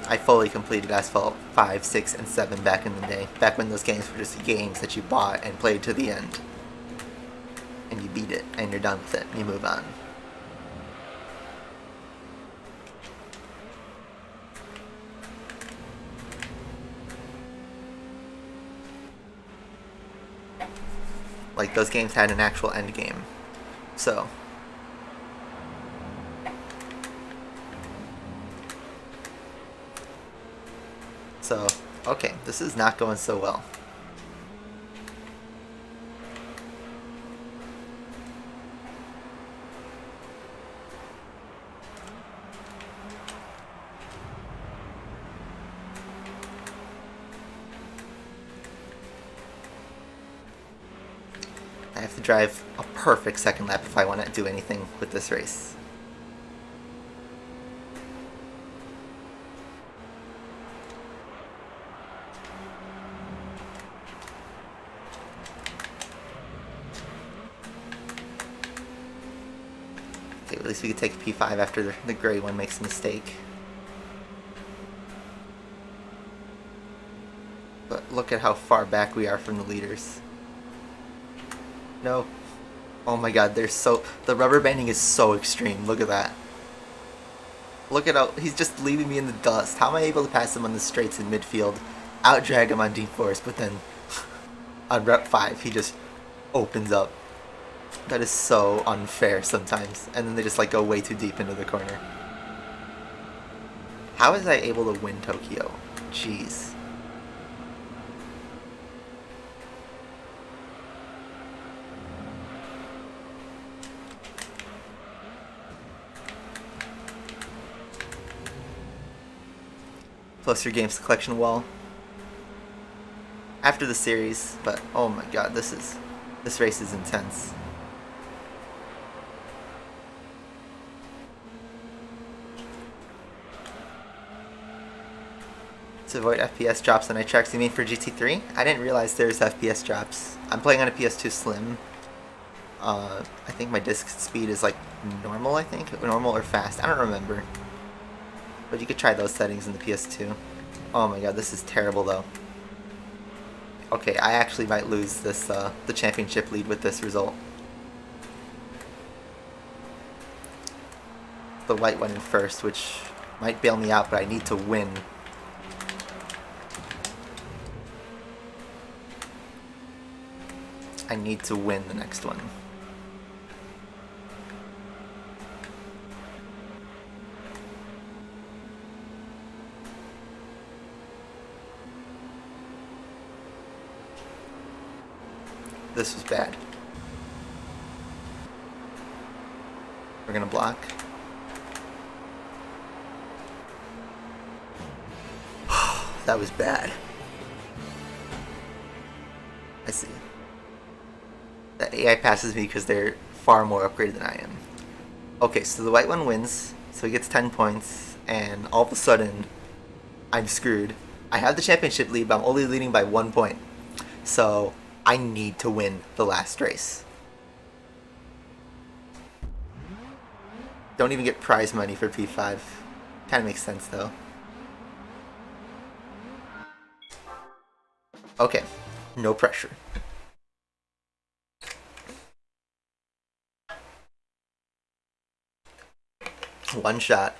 I fully completed Asphalt 5, 6, and 7 back in the day. Back when those games were just games that you bought and played to the end. And you beat it, and you're done with it, and you move on. Like, those games had an actual end game. So okay, this is not going so well. I have to drive a perfect second lap if I want to do anything with this race. Okay, at least we could take a P5 after the gray one makes a mistake. But look at how far back we are from the leaders. No. Oh my god, the rubber banding is so extreme. Look at that. Look at how he's just leaving me in the dust. How am I able to pass him on the straights in midfield, out drag him on deep force, but then on rep 5 he just opens up. That is so unfair sometimes. And then they just like go way too deep into the corner. How was I able to win Tokyo? Jeez. Plus your games collection wall after the series, but oh my god, this race is intense. To avoid FPS drops on iTracks, you mean for GT3? I didn't realize there's FPS drops. I'm playing on a PS2 Slim. I think my disc speed is like normal, I think? Normal or fast, I don't remember. But you could try those settings in the PS2. Oh my god, this is terrible though. Okay, I actually might lose this the championship lead with this result. The white one in first, which might bail me out, but I need to win. I need to win the next one. This was bad. We're gonna block. That was bad. I see. The AI passes me because they're far more upgraded than I am. Okay, so the white one wins, so he gets 10 points, and all of a sudden, I'm screwed. I have the championship lead, but I'm only leading by 1 point. So, I need to win the last race. Don't even get prize money for P5. Kinda makes sense though. Okay, no pressure. One shot.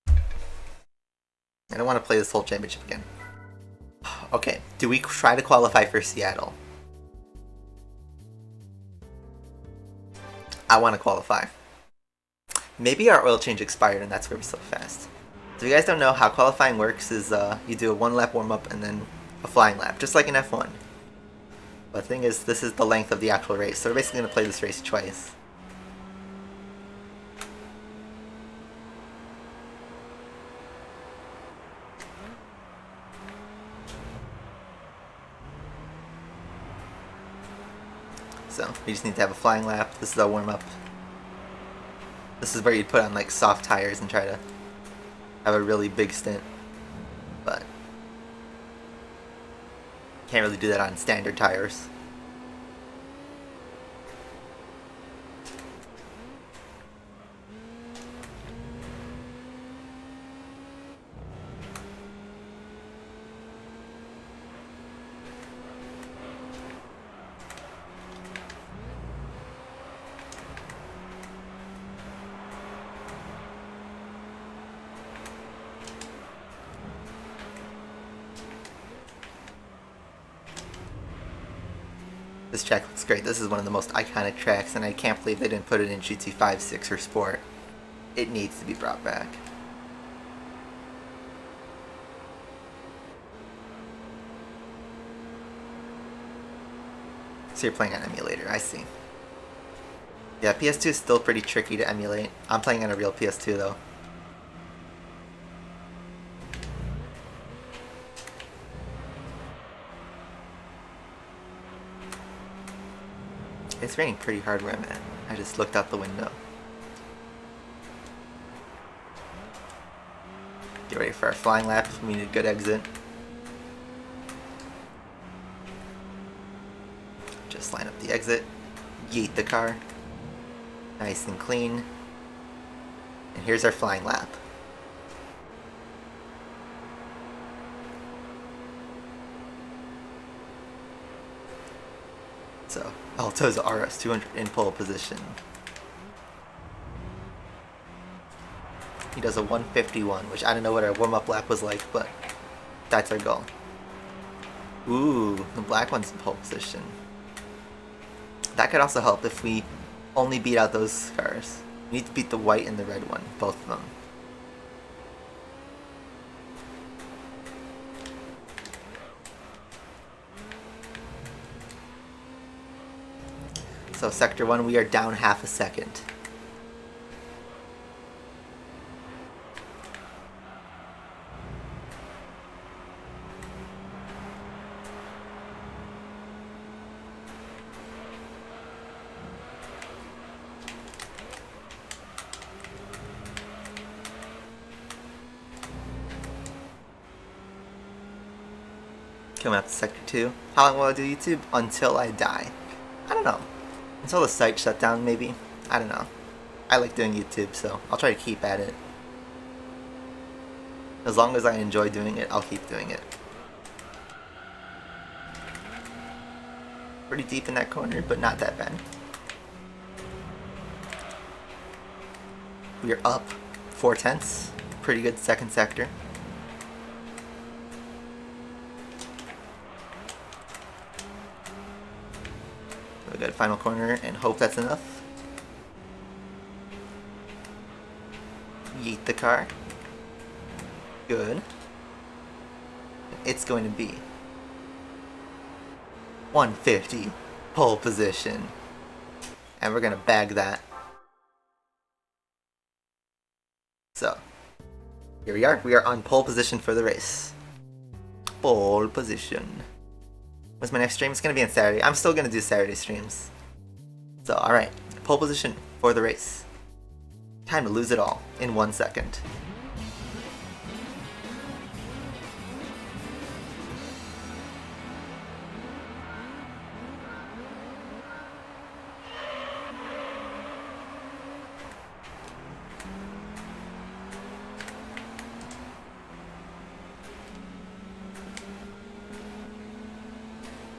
I don't want to play this whole championship again. Okay, do we try to qualify for Seattle? I want to qualify. Maybe our oil change expired and that's why we're so fast. So if you guys don't know how qualifying works is you do a 1 lap warm up and then a flying lap, just like in F1. But the thing is, this is the length of the actual race, so we're basically going to play this race twice. So, we just need to have a flying lap. This is our warm-up. This is where you'd put on like soft tires and try to have a really big stint. But can't really do that on standard tires. This track looks great. This is one of the most iconic tracks, and I can't believe they didn't put it in GT5, 6, or Sport. It needs to be brought back. So you're playing on emulator, I see. Yeah, PS2 is still pretty tricky to emulate. I'm playing on a real PS2 though. It's raining pretty hard where I'm at. I just looked out the window. Get ready for our flying lap. We need a good exit. Just line up the exit. Yeet the car. Nice and clean. And here's our flying lap. So, Alto's RS200 in pole position. He does a 151, which I don't know what our warm-up lap was like, but that's our goal. Ooh, the black one's in pole position. That could also help if we only beat out those cars. We need to beat the white and the red one, both of them. So sector 1, we are down half a second. Coming up to sector 2. How long will I do YouTube? Until I die. I don't know. Until the site shut down, maybe? I don't know. I like doing YouTube, so I'll try to keep at it. As long as I enjoy doing it, I'll keep doing it. Pretty deep in that corner, but not that bad. We are up 4/10. Pretty good second sector. We got a final corner and hope that's enough. Yeet the car. Good. It's going to be 150. Pole position. And we're gonna bag that. So, here we are. We are on pole position for the race. Pole position. When's my next stream? It's gonna be on Saturday. I'm still gonna do Saturday streams. So, alright. Pole position for the race. Time to lose it all in 1 second.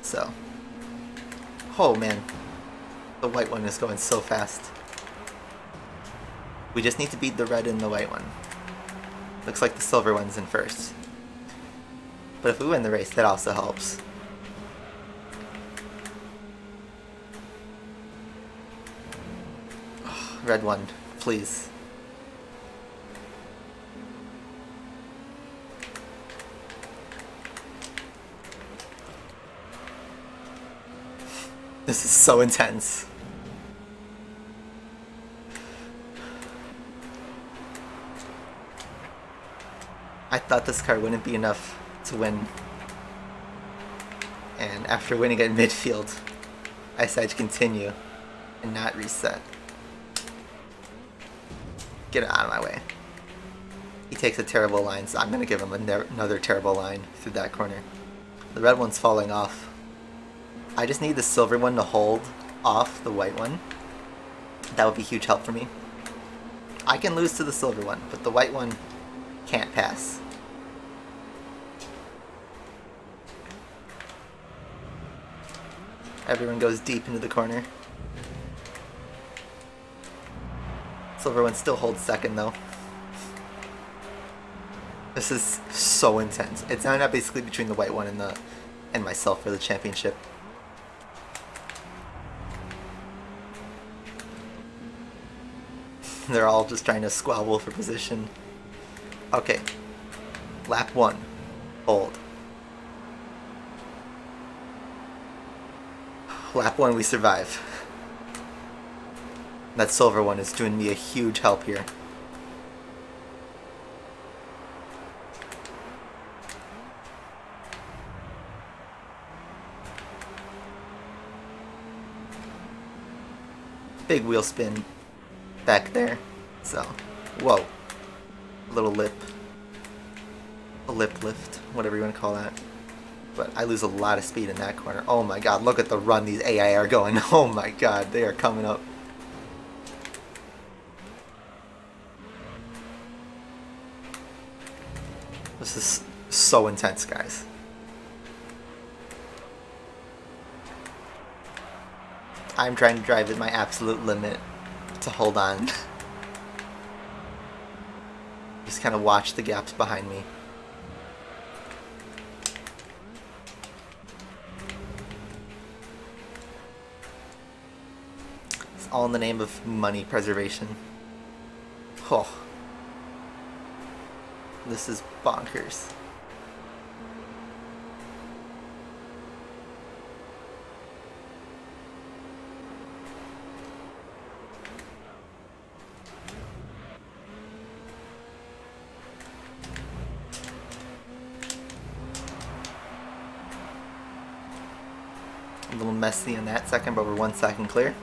So, oh man, the white one is going so fast. We just need to beat the red and the white one. Looks like the silver one's in first. But if we win the race, that also helps. Oh, red one, please. This is so intense. I thought this car wouldn't be enough to win. And after winning at midfield, I decided to continue and not reset. Get it out of my way. He takes a terrible line, so I'm going to give him another terrible line through that corner. The red one's falling off. I just need the silver one to hold off the white one. That would be huge help for me. I can lose to the silver one, but the white one can't pass. Everyone goes deep into the corner. Silver one still holds second though. This is so intense. It's now basically between the white one and myself for the championship. They're all just trying to squabble for position. Okay. Lap 1. Hold. Lap 1 we survive. That silver one is doing me a huge help here. Big wheel spin back there. So, whoa. A little lip. A lip lift, whatever you want to call that. But I lose a lot of speed in that corner. Oh my god, look at the run these AI are going. Oh my god, they are coming up. This is so intense, guys. I'm trying to drive at my absolute limit to hold on. Just kind of watch the gaps behind me. It's all in the name of money preservation. Oh. This is bonkers. A little messy in that second, but we're 1 second clear.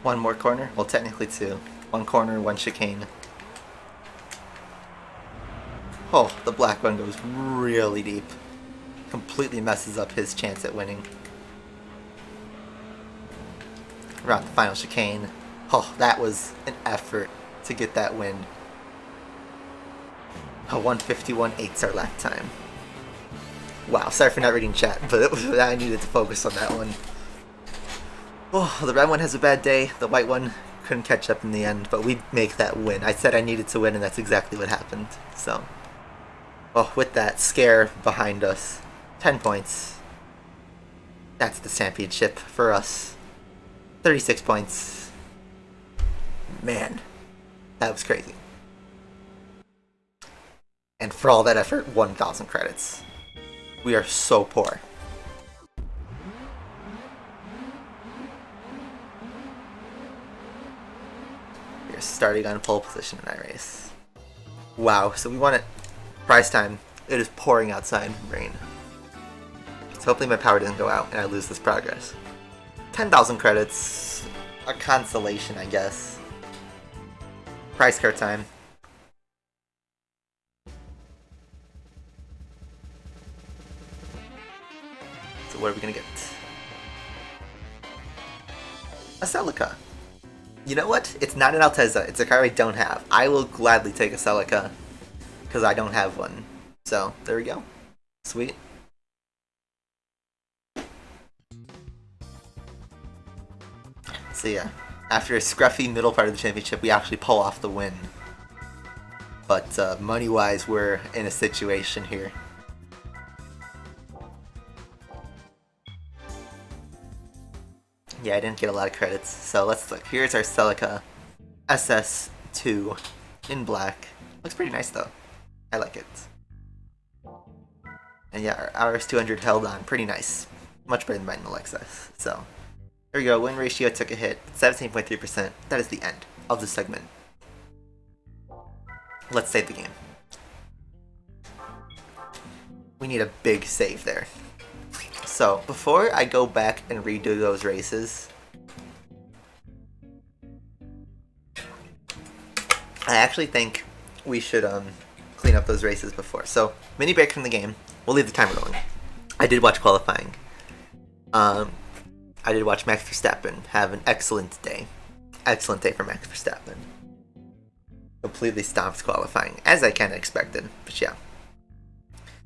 One more corner. Well, technically 2. 1 corner, 1 chicane. Oh, the black one goes really deep. Completely messes up his chance at winning. We're on the final chicane. Oh, that was an effort to get that win. A 151.8's our lap time. Wow, sorry for not reading chat, but I needed to focus on that one. Oh, the red one has a bad day. The white one couldn't catch up in the end, but we make that win. I said I needed to win, and that's exactly what happened. So, oh, with that scare behind us, 10 points. That's the championship for us. 36 points. Man, that was crazy. And for all that effort, 1,000 credits. We are so poor. We're starting on pole position in iRace. Wow, so we want it. Prize time. It is pouring outside rain. So hopefully my power doesn't go out and I lose this progress. 10,000 credits. A consolation, I guess. Prize card time. So what are we gonna get? A Celica. You know what? It's not an Altezza. It's a card I don't have. I will gladly take a Celica because I don't have one. So there we go. Sweet. So yeah, after a scruffy middle part of the championship, we actually pull off the win. But money-wise, we're in a situation here. Yeah, I didn't get a lot of credits. So let's look. Here's our Celica SS2 in black. Looks pretty nice though. I like it. And yeah, our RS200 held on pretty nice. Much better than mine in the Lexus. So there we go. Win ratio took a hit. 17.3%. That is the end of the segment. Let's save the game. We need a big save there. So, before I go back and redo those races, I actually think we should clean up those races before. So, mini break from the game. We'll leave the timer going. I did watch qualifying. I did watch Max Verstappen have an excellent day. Excellent day for Max Verstappen. Completely stomped qualifying, as I kind of expected. But yeah.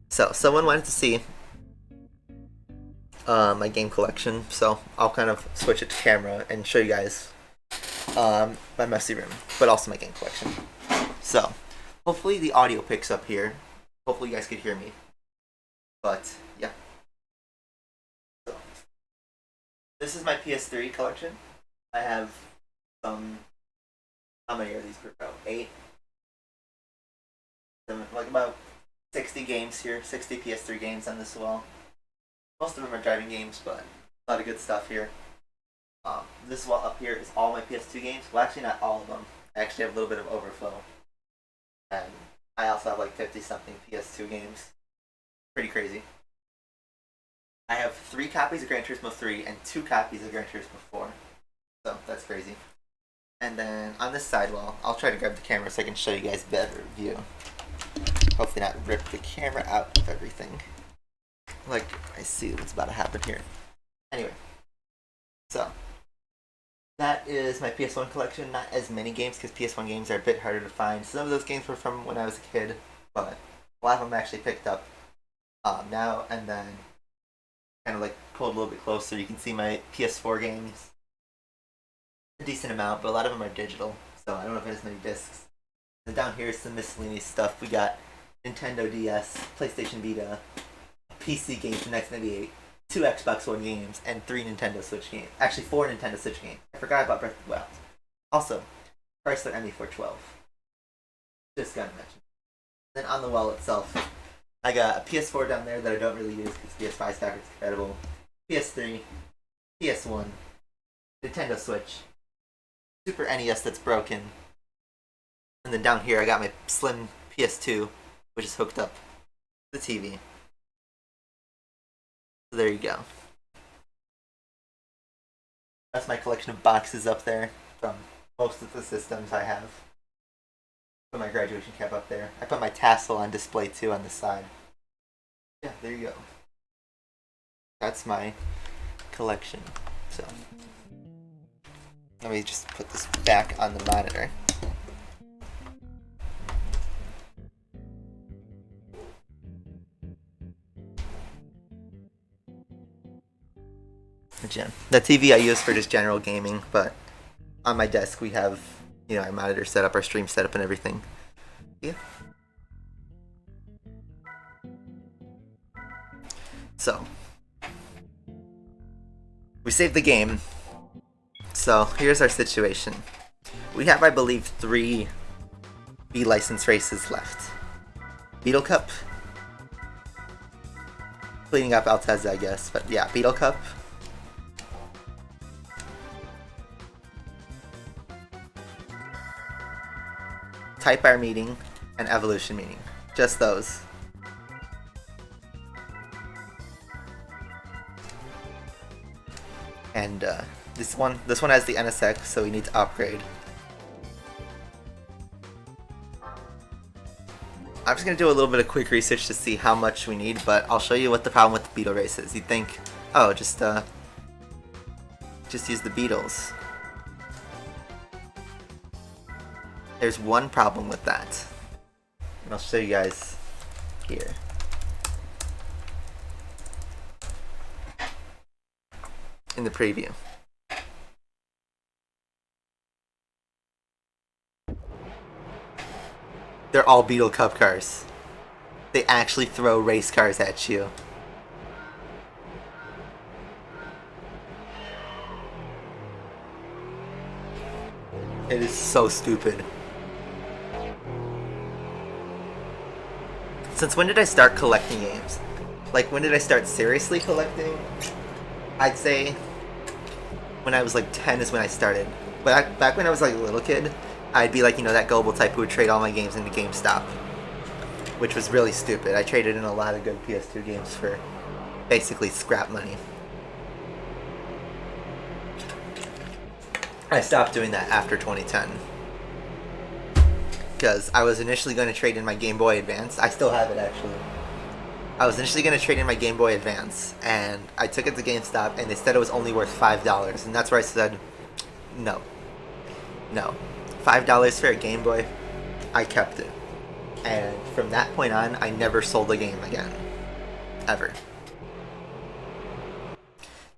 So, someone wanted to see my game collection, so I'll kind of switch it to camera and show you guys my messy room, but also my game collection. So, hopefully the audio picks up here. Hopefully you guys could hear me. But, yeah. So, this is my PS3 collection. I have some... How many are these per row? 8? 7, like about 60 games here. 60 PS3 games on this wall. Most of them are driving games, but a lot of good stuff here. This wall up here is all my PS2 games. Well, actually not all of them. I actually have a little bit of overflow. And I also have like 50-something PS2 games. Pretty crazy. I have 3 copies of Gran Turismo 3 and 2 copies of Gran Turismo 4. So, that's crazy. And then on this side wall, I'll try to grab the camera so I can show you guys a better view. Hopefully not rip the camera out of everything. Like, I see what's about to happen here. Anyway. So. That is my PS1 collection. Not as many games, because PS1 games are a bit harder to find. Some of those games were from when I was a kid, but a lot of them actually picked up now, and then kind of like pulled a little bit closer. You can see my PS4 games. A decent amount, but a lot of them are digital, so I don't know if it has many discs. And down here is some miscellaneous stuff. We got Nintendo DS, PlayStation Vita, PC games from 1998, 2 Xbox One games, and 3 Nintendo Switch games. Actually, 4 Nintendo Switch games. I forgot about Breath of the Wild. Also, Chrysler ME412. Just gotta mention. Then on the wall itself, I got a PS4 down there that I don't really use because PS5 is backwards compatible. PS3, PS1, Nintendo Switch, Super NES that's broken, and then down here I got my slim PS2, which is hooked up to the TV. So there you go. That's my collection of boxes up there from most of the systems I have. Put my graduation cap up there. I put my tassel on display too on the side. Yeah, there you go. That's my collection. So let me just put this back on the monitor. The TV I use for just general gaming, but on my desk we have, you know, our monitor set up, our stream set up and everything. Yeah. So, we saved the game. So, here's our situation. We have, I believe, 3 B-license races left. Beetle Cup. Cleaning up Altezza, I guess, but yeah, Beetle Cup. Type R meeting, and Evolution meeting. Just those. And this one has the NSX, so we need to upgrade. I'm just gonna do a little bit of quick research to see how much we need, but I'll show you what the problem with the Beetle race is. You'd think, oh, just use the Beetles. There's one problem with that, and I'll show you guys here. In the preview. They're all Beetle Cup cars. They actually throw race cars at you. It is so stupid. Since when did I start collecting games? Like, when did I start seriously collecting? I'd say when I was like 10 is when I started. But back when I was like a little kid, I'd be like, you know, that gullible type who would trade all my games into GameStop. Which was really stupid. I traded in a lot of good PS2 games for basically scrap money. I stopped doing that after 2010. Because I was initially going to trade in my Game Boy Advance. I still have it, actually. I was initially going to trade in my Game Boy Advance, and I took it to GameStop, and they said it was only worth $5, and that's where I said, no. No. $5 for a Game Boy, I kept it. And from that point on, I never sold a game again. Ever.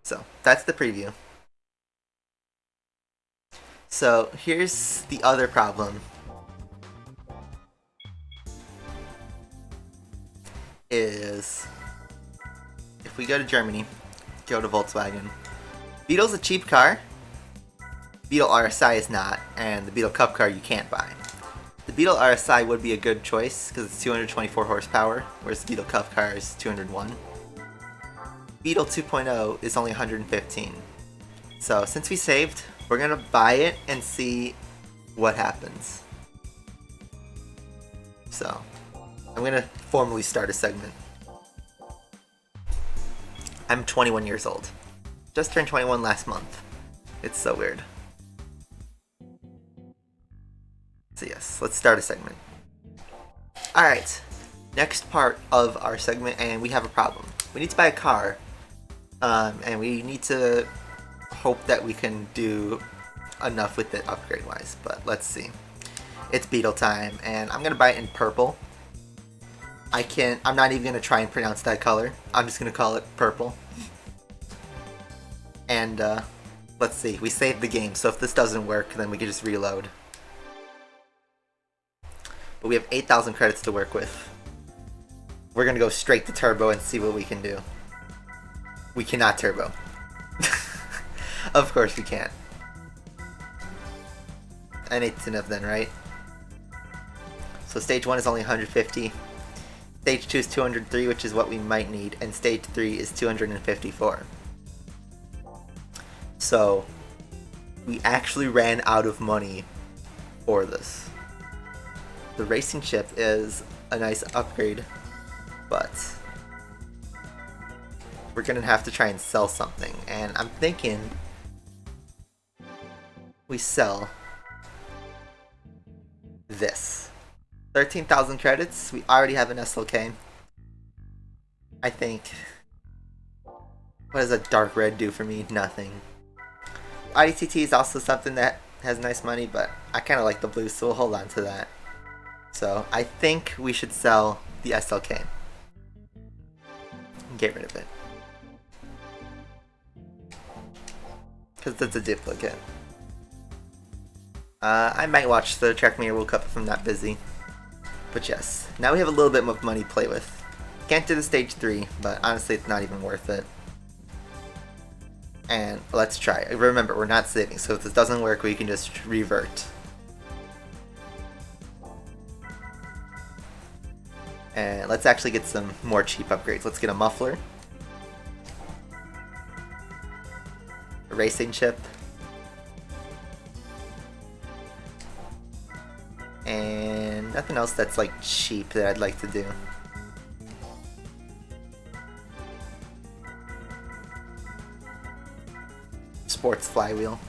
So, that's the preview. So, here's the other problem. Is if we go to Germany, go to Volkswagen. Beetle's a cheap car. Beetle RSI is not, and the Beetle Cup car you can't buy. The Beetle RSI would be a good choice because it's 224 horsepower, whereas the Beetle Cup car is 201. Beetle 2.0 is only 115. So since we saved, we're gonna buy it and see what happens. So I'm gonna formally start a segment. I'm 21 years old. Just turned 21 last month. It's so weird. So yes, let's start a segment. Alright, next part of our segment, and we have a problem. We need to buy a car, and we need to hope that we can do enough with it upgrade-wise, but let's see. It's Beetle time, and I'm gonna buy it in purple. I'm not even gonna try and pronounce that color. I'm just gonna call it purple. And, let's see, we saved the game, so if this doesn't work, then we can just reload. But we have 8,000 credits to work with. We're gonna go straight to turbo and see what we can do. We cannot turbo. Of course we can't. And 8 enough then, right? So stage 1 is only 150. Stage 2 is 203, which is what we might need, and stage 3 is 254. So, we actually ran out of money for this. The racing ship is a nice upgrade, but we're gonna have to try and sell something, and I'm thinking we sell this. 13,000 credits, we already have an SLK. I think, what does a dark red do for me? Nothing. IDTT is also something that has nice money, but I kind of like the blue, so we'll hold on to that. So, I think we should sell the SLK. Get rid of it. Because it's a duplicate. I might watch the Trackmania World Cup if I'm not busy. But yes, now we have a little bit of money to play with. Can't do the stage 3, but honestly it's not even worth it. And let's try. Remember, we're not saving, so if this doesn't work, we can just revert. And let's actually get some more cheap upgrades. Let's get a muffler. A racing chip. And nothing else that's like cheap that I'd like to do. Sports flywheel.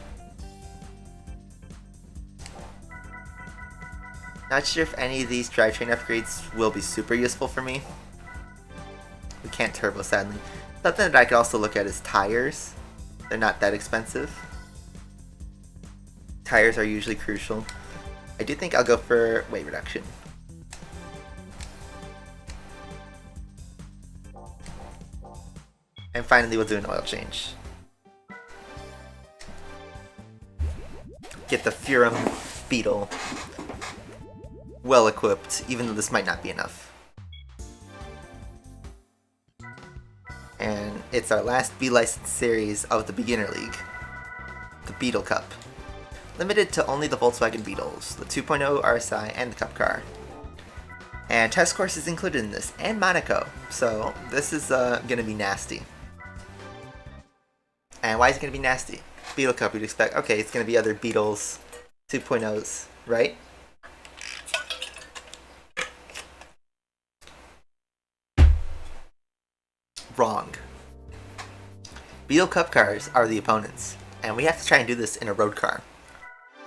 Not sure if any of these drivetrain upgrades will be super useful for me. We can't turbo, sadly. Something that I could also look at is tires. They're not that expensive. Tires are usually crucial. I do think I'll go for weight reduction. And finally we'll do an oil change. Get the Furum Beetle well equipped, even though this might not be enough. And it's our last B-License series of the Beginner League. The Beetle Cup. Limited to only the Volkswagen Beetles, the 2.0 RSI, and the Cup car. And test course is included in this, and Monaco, so this is gonna be nasty. And why is it gonna be nasty? Beetle Cup, you'd expect, okay, it's gonna be other Beetles 2.0s, right? Wrong. Beetle Cup cars are the opponents, and we have to try and do this in a road car.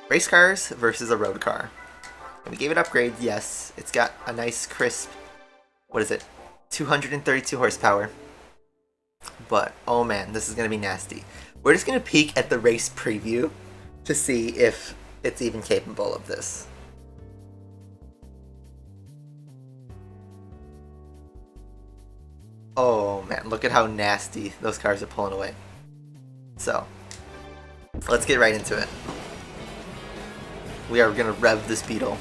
Race cars versus a road car. And we gave it upgrades, yes. It's got a nice crisp, 232 horsepower. But, oh man, this is going to be nasty. We're just going to peek at the race preview to see if it's even capable of this. Oh man, look at how nasty those cars are pulling away. So, let's get right into it. We are gonna rev this Beetle.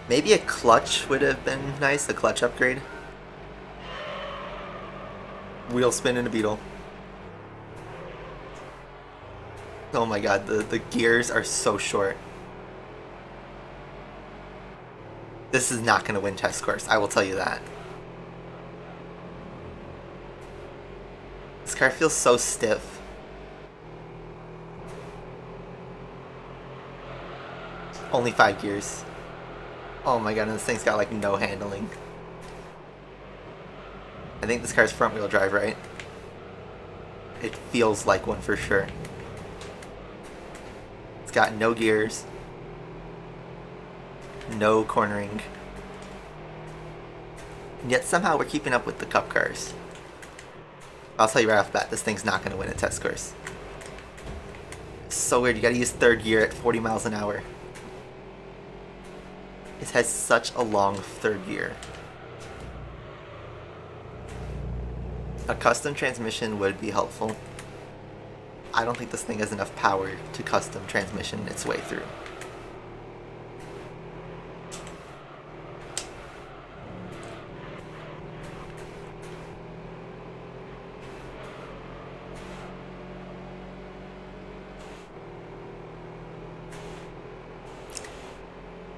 Maybe a clutch would have been nice, a clutch upgrade. Wheel spin in a Beetle. Oh my god, the gears are so short. This is not gonna win test course, I will tell you that. This car feels so stiff. Only 5 gears. Oh my god, and this thing's got like no handling. I think this car's front wheel drive, right? It feels like one for sure. It's got no gears. No cornering. And yet somehow we're keeping up with the Cup cars. I'll tell you right off the bat, this thing's not going to win a test course. It's so weird, you gotta use third gear at 40 miles an hour. It has such a long third gear. A custom transmission would be helpful. I don't think this thing has enough power to custom transmission its way through.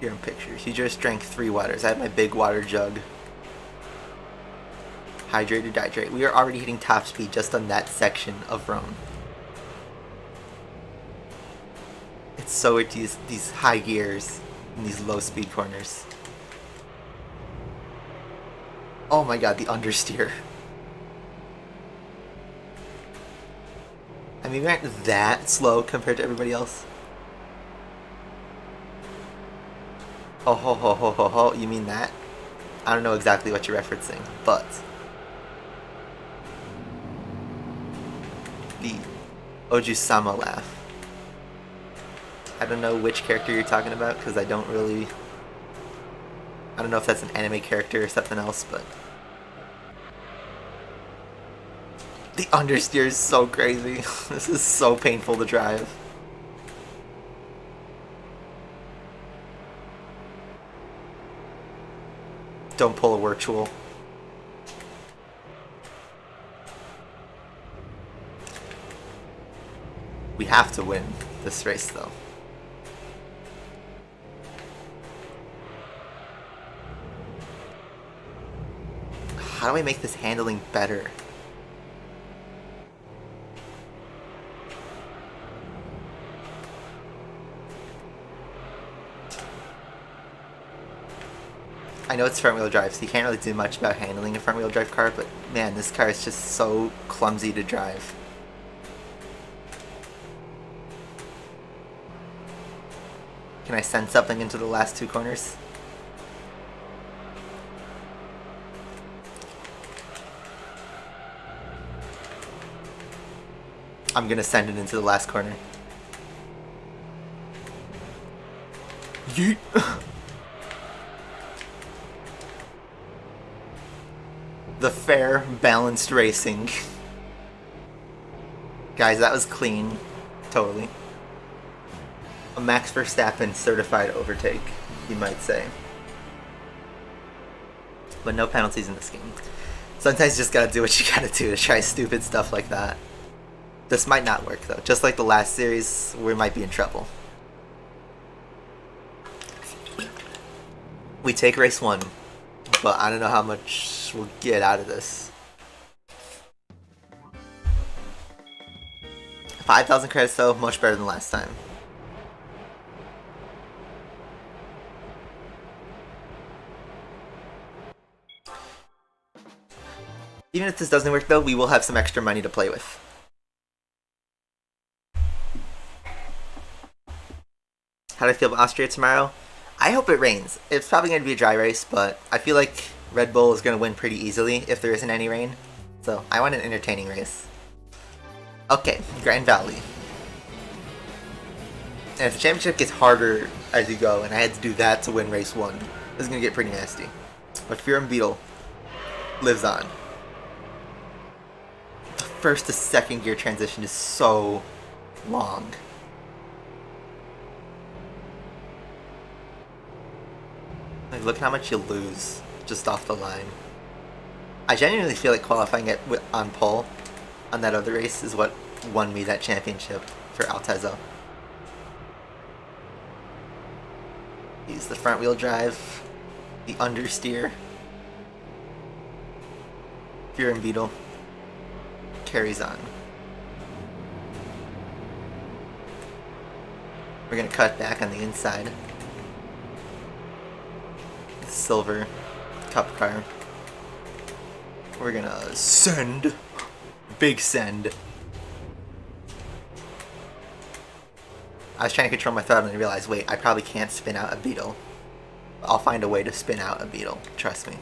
Here in pictures. You just drank 3 waters. I have my big water jug. Hydrate or dihydrate. We are already hitting top speed just on that section of Rome. It's so weird to use these high gears in these low speed corners. Oh my god, the understeer. I mean, we aren't that slow compared to everybody else. Oh ho ho ho ho ho, you mean that? I don't know exactly what you're referencing, but the Ojusama laugh. I don't know which character you're talking about because I don't know if that's an anime character or something else, but the understeer is so crazy. This is so painful to drive. Don't pull a virtual. We have to win this race though. How do I make this handling better? I know it's front wheel drive, so you can't really do much about handling a front wheel drive car, but man, this car is just so clumsy to drive. Can I send something into the last two corners? I'm gonna send it into the last corner. Yeet. The fair, balanced racing. Guys, that was clean. Totally. A Max Verstappen certified overtake, you might say. But no penalties in this game. Sometimes you just gotta do what you gotta do to try stupid stuff like that. This might not work though. Just like the last series, we might be in trouble. We take race 1, but I don't know how much we'll get out of this. 5,000 credits though, much better than last time. Even if this doesn't work though, we will have some extra money to play with. How do I feel about Austria tomorrow? I hope it rains. It's probably going to be a dry race, but I feel like Red Bull is going to win pretty easily if there isn't any rain. So I want an entertaining race. Okay, Grand Valley. And if the championship gets harder as you go, and I had to do that to win race 1, this is going to get pretty nasty. But Fear and Beetle lives on. The first to second gear transition is so long. Like, look how much you lose just off the line. I genuinely feel like qualifying it on pole on that other race is what won me that championship for Altezzo. Use the front wheel drive, the understeer. Fear and Beetle carries on. We're gonna cut back on the inside. Silver cup car. We're gonna send. Big send. I was trying to control my throttle and I realized, wait, I probably can't spin out a Beetle. I'll find a way to spin out a Beetle, trust me.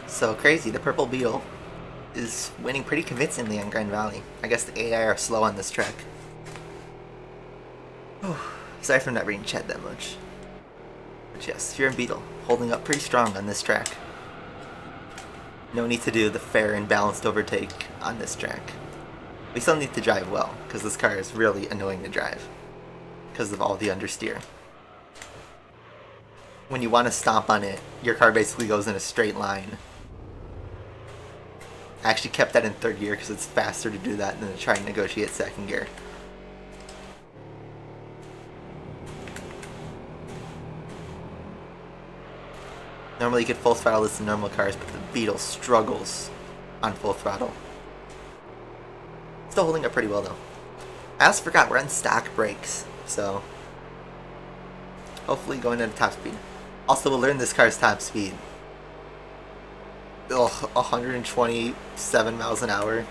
So crazy, the Purple Beetle is winning pretty convincingly on Grand Valley. I guess the AI are slow on this track. Sorry for not reading chat that much. But yes, Fear and Beetle holding up pretty strong on this track. No need to do the fair and balanced overtake on this track. We still need to drive well, because this car is really annoying to drive. Because of all the understeer. When you want to stomp on it, your car basically goes in a straight line. I actually kept that in third gear because it's faster to do that than to try and negotiate second gear. Normally you get full throttle this in normal cars, but the Beetle struggles on full throttle. Still holding up pretty well though. I also forgot we're on stock brakes, so hopefully going at a top speed. Also, we'll learn this car's top speed. Ugh, 127 miles an hour.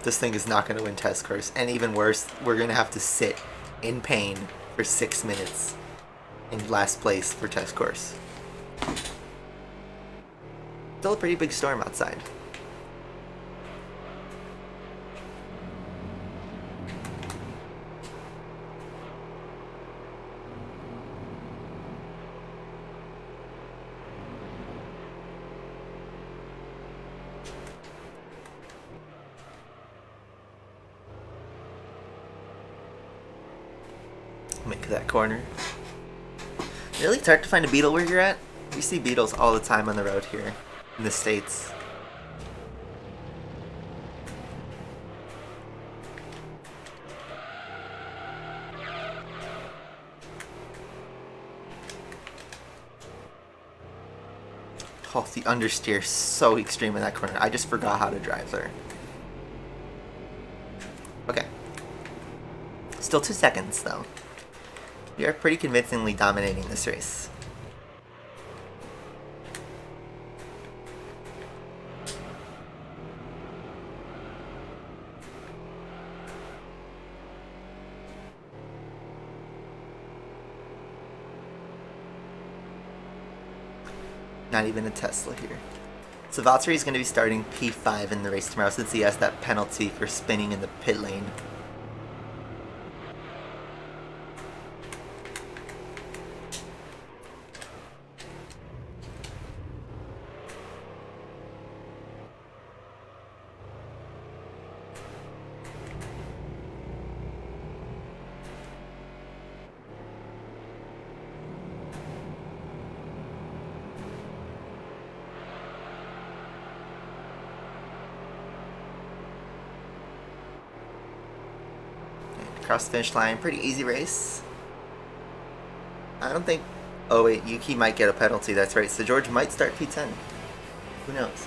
This thing is not going to win test course. And even worse, we're going to have to sit in pain for 6 minutes in last place for test course. Still a pretty big storm outside. Make that corner. Really? It's hard to find a beetle where you're at? We see beetles all the time on the road here in the States. Oh, the understeer is so extreme in that corner. I just forgot how to drive there. Okay. Still 2 seconds, though. We are pretty convincingly dominating this race. Not even a Tesla here. So Valtteri is going to be starting P5 in the race tomorrow since he has that penalty for spinning in the pit lane. Across the finish line, pretty easy race. I don't think... Oh wait, Yuki might get a penalty, that's right. So George might start P10. Who knows?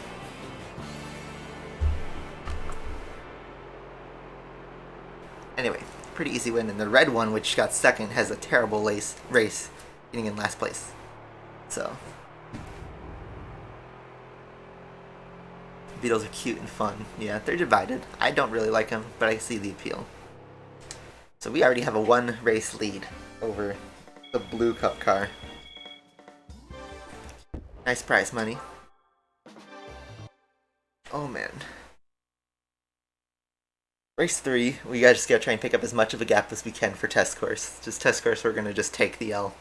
Anyway, pretty easy win. And the red one, which got second, has a terrible race, getting in last place. So... Beetles are cute and fun. Yeah, they're divided. I don't really like them, but I see the appeal. So we already have a 1 race lead over the blue cup car. Nice prize money. Oh man. Race 3, we just gotta try and pick up as much of a gap as we can for test course. Just test course, we're gonna just take the L.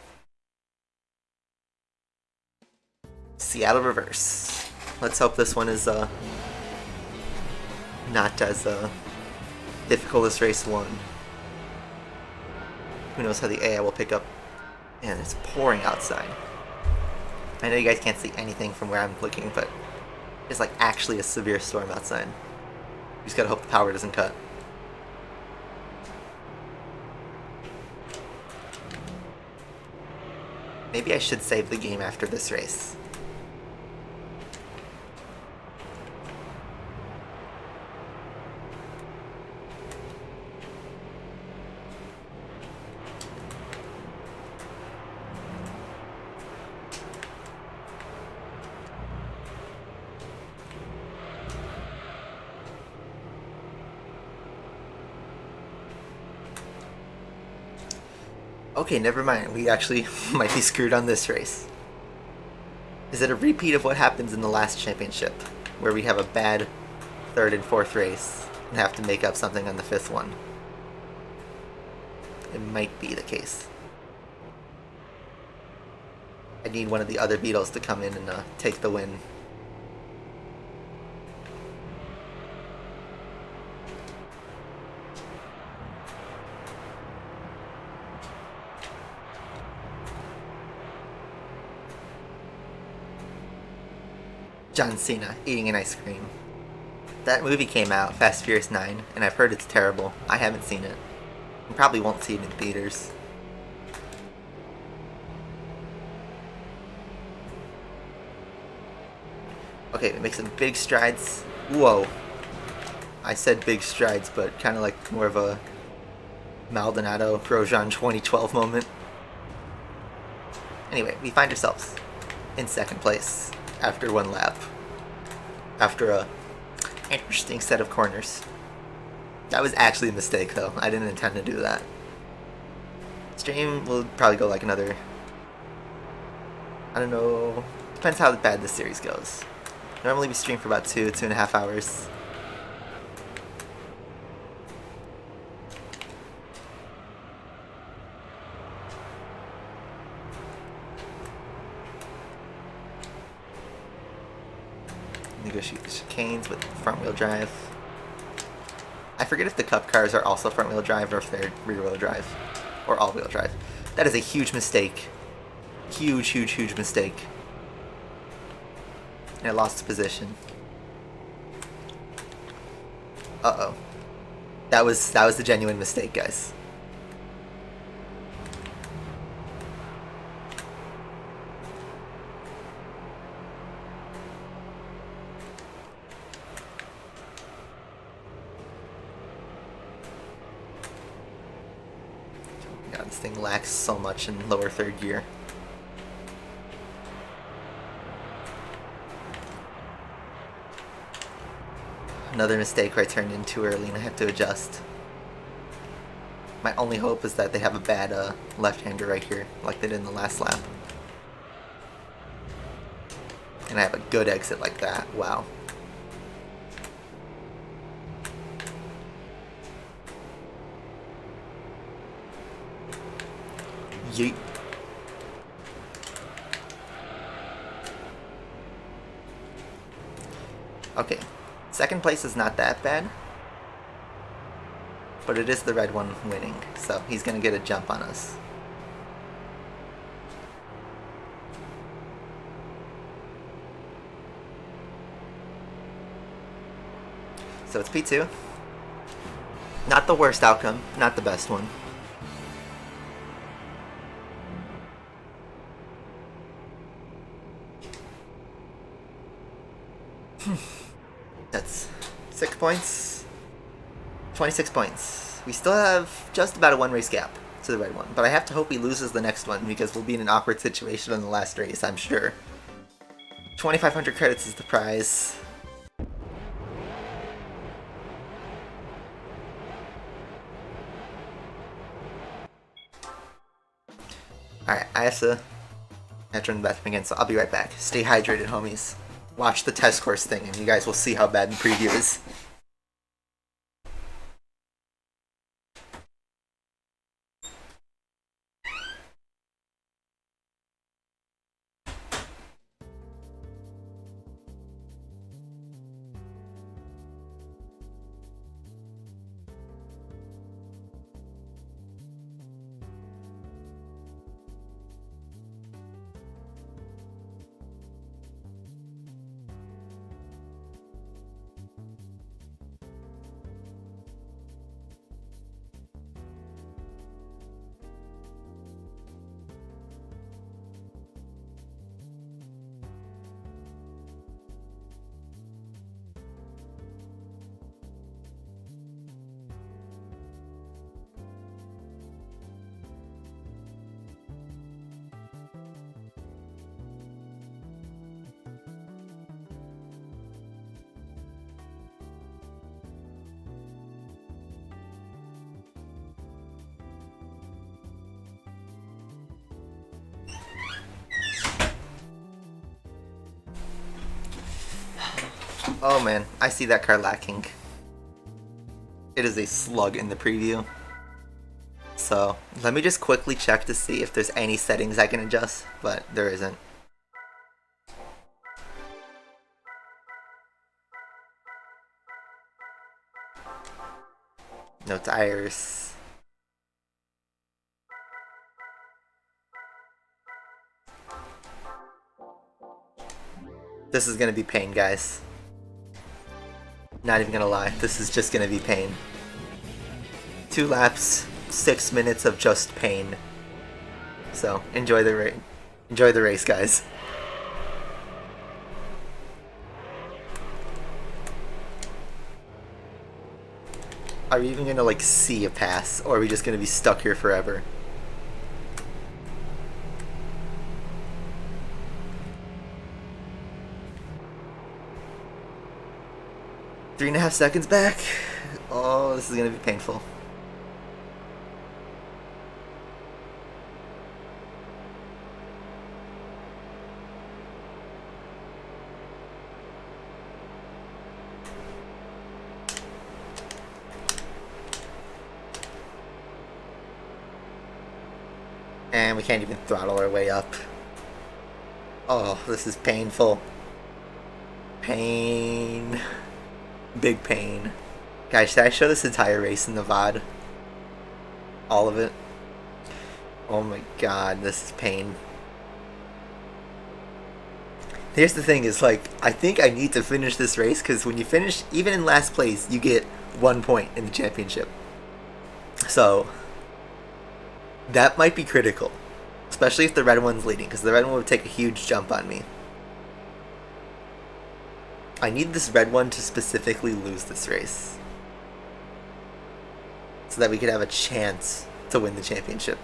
Seattle reverse. Let's hope this one is not as difficult as race 1. Who knows how the AI will pick up. And it's pouring outside. I know you guys can't see anything from where I'm looking, but it's like actually a severe storm outside. You just gotta hope the power doesn't cut. Maybe I should save the game after this race. Okay, never mind. We actually might be screwed on this race. Is it a repeat of what happens in the last championship, where we have a bad 3rd and 4th race and have to make up something on the 5th one? It might be the case. I need one of the other Beetles to come in and take the win. John Cena eating an ice cream. That movie came out, Fast Furious 9, and I've heard it's terrible. I haven't seen it. And probably won't see it in theaters. Okay, we make some big strides. Whoa. I said big strides, but kind of like more of a Maldonado Grosjean 2012 moment. Anyway, we find ourselves in 2nd place after 1 lap. After a interesting set of corners. That was actually a mistake though. I didn't intend to do that. Stream will probably go like another... I don't know... Depends how bad this series goes. Normally we stream for about 2.5 hours. Negotiate the chicanes with front-wheel drive. I forget if the cup cars are also front-wheel drive or if they're rear-wheel drive. Or all-wheel drive. That is a huge mistake. Huge, huge, huge mistake. And I lost position. Uh-oh. That was the genuine mistake, guys. God, this thing lacks so much in lower third gear. Another mistake where I turned in too early and I have to adjust. My only hope is that they have a bad left-hander right here, like they did in the last lap. And I have a good exit like that. Wow. Yeet. Okay. Second place is not that bad, but it is the red one winning, so he's gonna get a jump on us. So it's P2. Not the worst outcome, not the best one. That's 6 points, 26 points. We still have just about a one race gap to the red one, but I have to hope he loses the next one because we'll be in an awkward situation in the last race, I'm sure. 2,500 credits is the prize. Alright, I have to turn the bathroom again, so I'll be right back. Stay hydrated, homies. Watch the test course thing, and you guys will see how bad the preview is. Oh man, I see that car lacking. It is a slug in the preview. So, let me just quickly check to see if there's any settings I can adjust, but there isn't. No tires. This is gonna be pain, guys. Not even gonna lie, this is just gonna be pain. 2 laps, 6 minutes of just pain. So enjoy the race, guys. Are we even gonna like see a pass, or are we just gonna be stuck here forever? Three and a half seconds back. Oh, this is gonna be painful. And we can't even throttle our way up. Oh, this is painful. Pain. Big pain. Guys, should I show this entire race in the VOD? All of it? Oh my god, this is pain. Here's the thing: is like I think I need to finish this race because when you finish, even in last place, you get 1 point in the championship. So that might be critical, especially if the red one's leading, because the red one would take a huge jump on me. I need this red one to specifically lose this race so that we could have a chance to win the championship.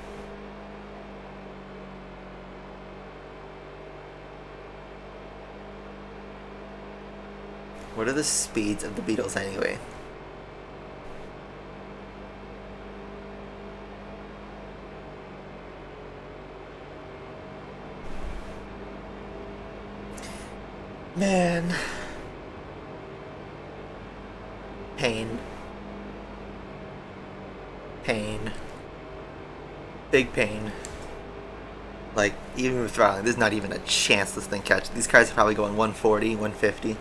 What are the speeds of the Beetles anyway? Man. Pain. Pain. Big pain. Like, even with throttling, there's not even a chance this thing catches. These cars are probably going 140, 150.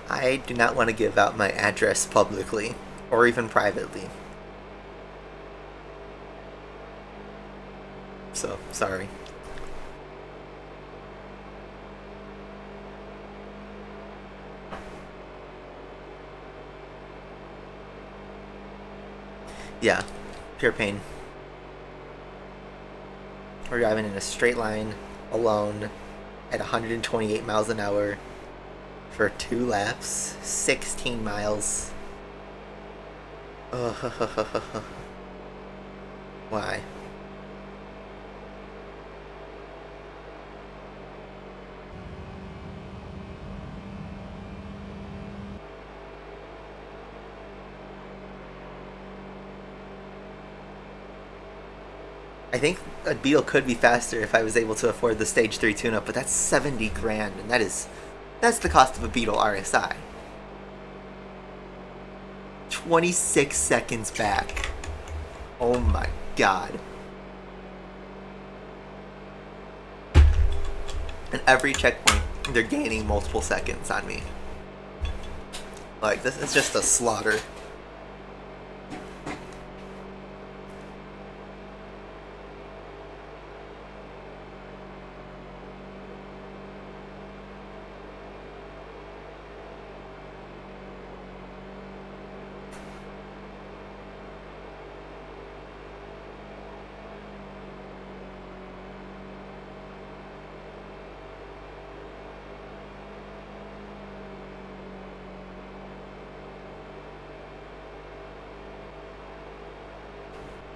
I do not want to give out my address publicly, or even privately. So, sorry. Yeah, pure pain. We're driving in a straight line, alone, at 128 miles an hour for 2 laps, 16 miles. Why? I think a Beetle could be faster if I was able to afford the Stage 3 tune-up, but that's 70 grand, and that's the cost of a Beetle RSI. 26 seconds back. Oh my god. And every checkpoint, they're gaining multiple seconds on me. Like, this is just a slaughter.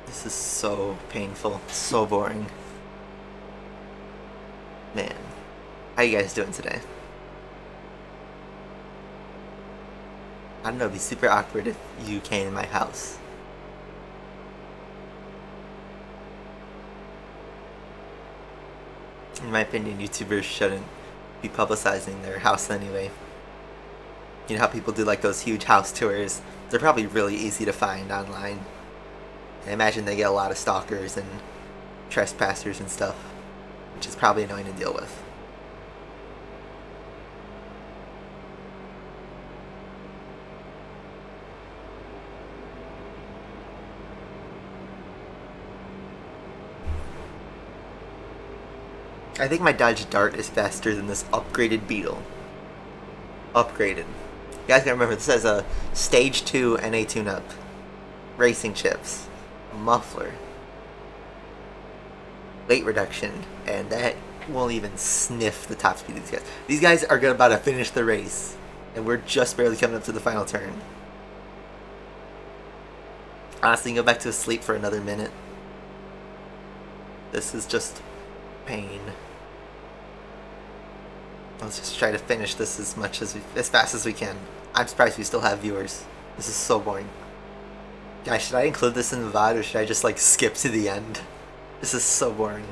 This is so painful, so boring. Man, how you guys doing today? I don't know, it'd be super awkward if you came to my house. In my opinion, YouTubers shouldn't be publicizing their house anyway. You know how people do like those huge house tours? They're probably really easy to find online. I imagine they get a lot of stalkers and trespassers and stuff, which is probably annoying to deal with. I think my Dodge Dart is faster than this upgraded Beetle. Upgraded. You guys gotta remember, this has a Stage 2 NA tune-up. Racing chips. Muffler, weight reduction, and that won't even sniff the top speed of these guys. These guys are about to finish the race, and we're just barely coming up to the final turn. Honestly, go back to sleep for another minute. This is just pain. Let's just try to finish this as fast as we can. I'm surprised we still have viewers. This is so boring. Guys, should I include this in the VOD or should I just like skip to the end? This is so boring.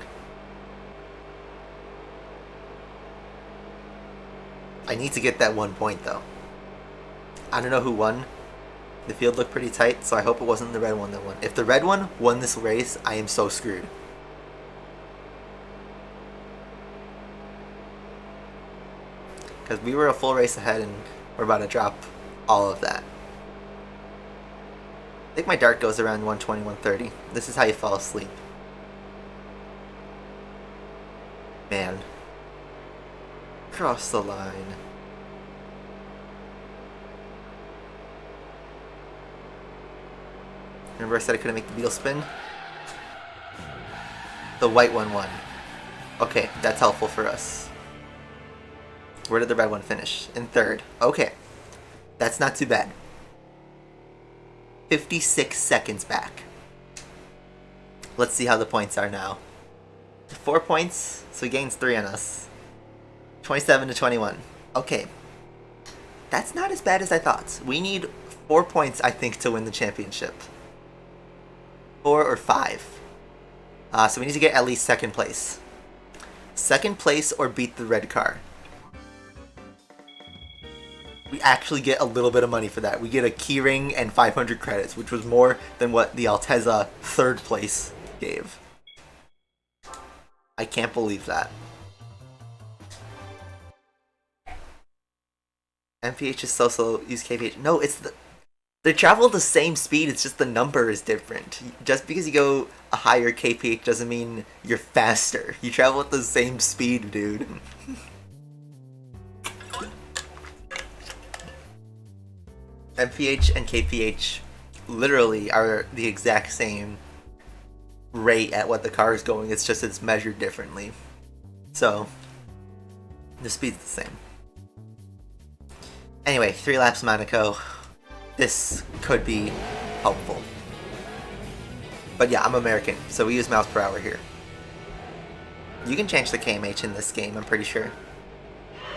I need to get that 1 point though. I don't know who won. The field looked pretty tight, so I hope it wasn't the red one that won. If the red one won this race, I am so screwed. Because we were a full race ahead and We're about to drop all of that. I think my dart goes around 120, 130. This is how you fall asleep. Man. Cross the line. Remember I said I couldn't make the beetle spin? The white one won. Okay, that's helpful for us. Where did the red one finish? In third. Okay. That's not too bad. 56 seconds back. Let's see how the points are now. 4 points, so he gains 3 on us. 27 to 21. Okay. That's not as bad as I thought. We need 4 points, I think, to win the championship. 4 or 5. So we need to get at least second place. Second place or beat the red car. We actually get a little bit of money for that. We get a keyring and 500 credits, which was more than what the Altezza third place gave. I can't believe that. MPH is so slow, use KPH. No, it's the... They travel at the same speed, it's just the number is different. Just because you go a higher KPH doesn't mean you're faster. You travel at the same speed, dude. MPH and KPH literally are the exact same rate at what the car is going, it's just it's measured differently. So, the speed's the same. Anyway, 3 laps Monaco. This could be helpful. But yeah, I'm American, so we use miles per hour here. You can change the KMH in this game, I'm pretty sure.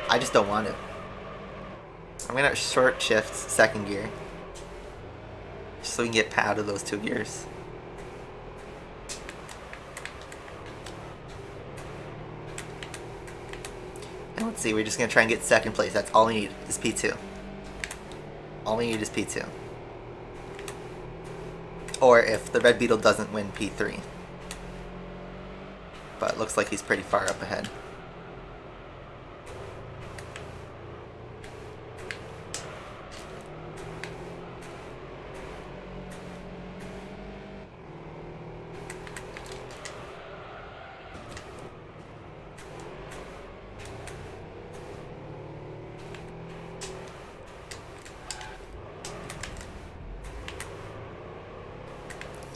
I just don't want to. I'm gonna short shift second gear. Just so we can get out of those 2 gears. And let's see, we're just gonna try and get second place. That's all we need is P2. All we need is P2. Or if the Red Beetle doesn't win, P3. But it looks like he's pretty far up ahead.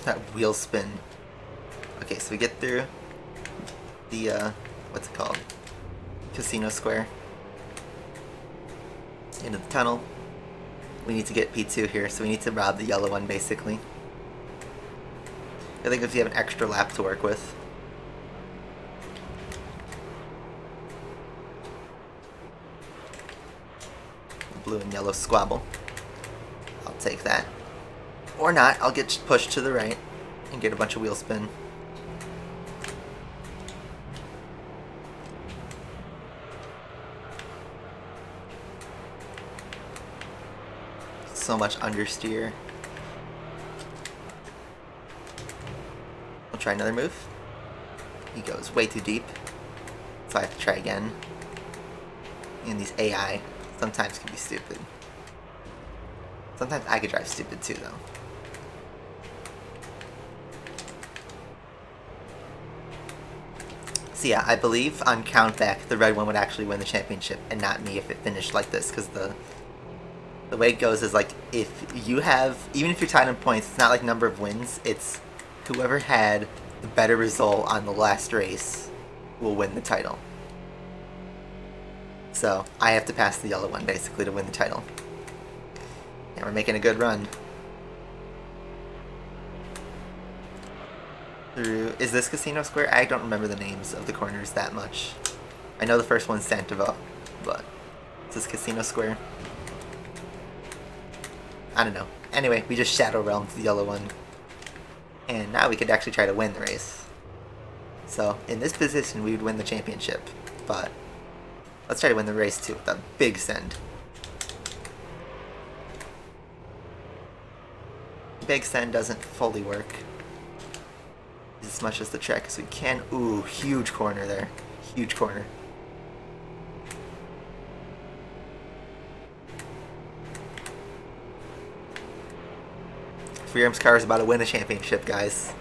That wheel spin. Okay, so we get through the, what's it called? Casino Square. Into the tunnel. We need to get P2 here, so we need to rob the yellow one, basically. I think if you have an extra lap to work with. Blue and yellow squabble. I'll take that. Or not, I'll get pushed to the right and get a bunch of wheel spin. So much understeer. We'll try another move. He goes way too deep, so I have to try again. And these AI sometimes can be stupid. Sometimes I could drive stupid too, though. So yeah, I believe on countback, the red one would actually win the championship, and not me if it finished like this, because the way it goes is like, if you have, even if you're tied in points, it's not like number of wins, it's whoever had the better result on the last race will win the title. So, I have to pass the yellow one, basically, to win the title. And we're making a good run. Through, is this Casino Square? I don't remember the names of the corners that much. I know the first one's Santiva, but is this Casino Square? I don't know. Anyway, we just Shadow Realmed the yellow one. And now we could actually try to win the race. So, in this position, we would win the championship. But, let's try to win the race too with a big send. Big send doesn't fully work as much as the track as we can. Ooh, huge corner there. Huge corner. Freedom's car is about to win a championship, guys.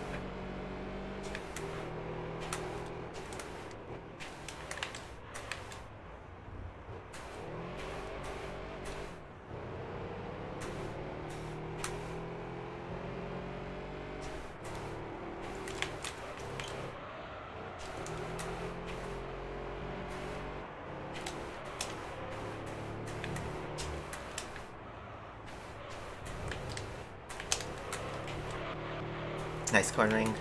Nice cornering.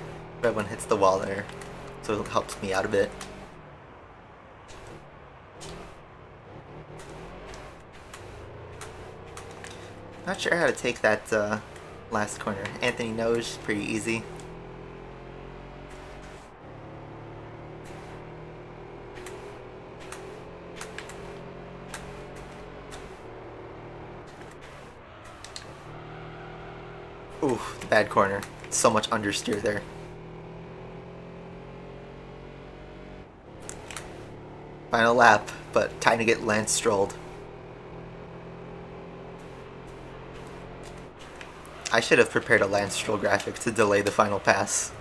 Red one hits the wall there, so it helps me out a bit. Not sure how to take that last corner. Anthony knows, pretty easy. Ooh, the bad corner. So much understeer there. Final lap, but time to get Lance strolled. I should have prepared a Lance Stroll graphic to delay the final pass.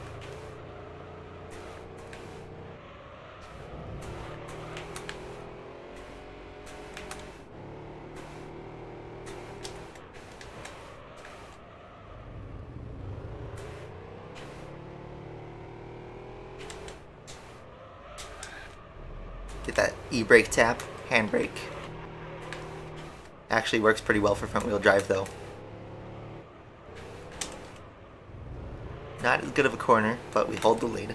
Get that e-brake tap, handbrake. Actually works pretty well for front wheel drive though. Not as good of a corner, but we hold the lead.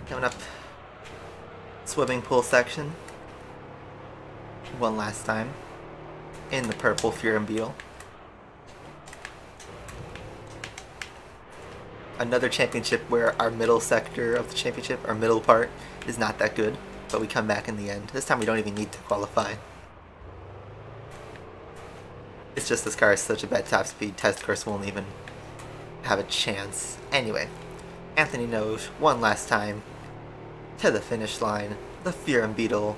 Coming up, swimming pool section. One last time in the purple Fury and Beetle. Another championship where our middle sector of the championship, our middle part, is not that good, but we come back in the end. This time we don't even need to qualify. It's just this car is such a bad top speed, test course won't even have a chance. Anyway, Anthony knows one last time to the finish line. The Fury and Beetle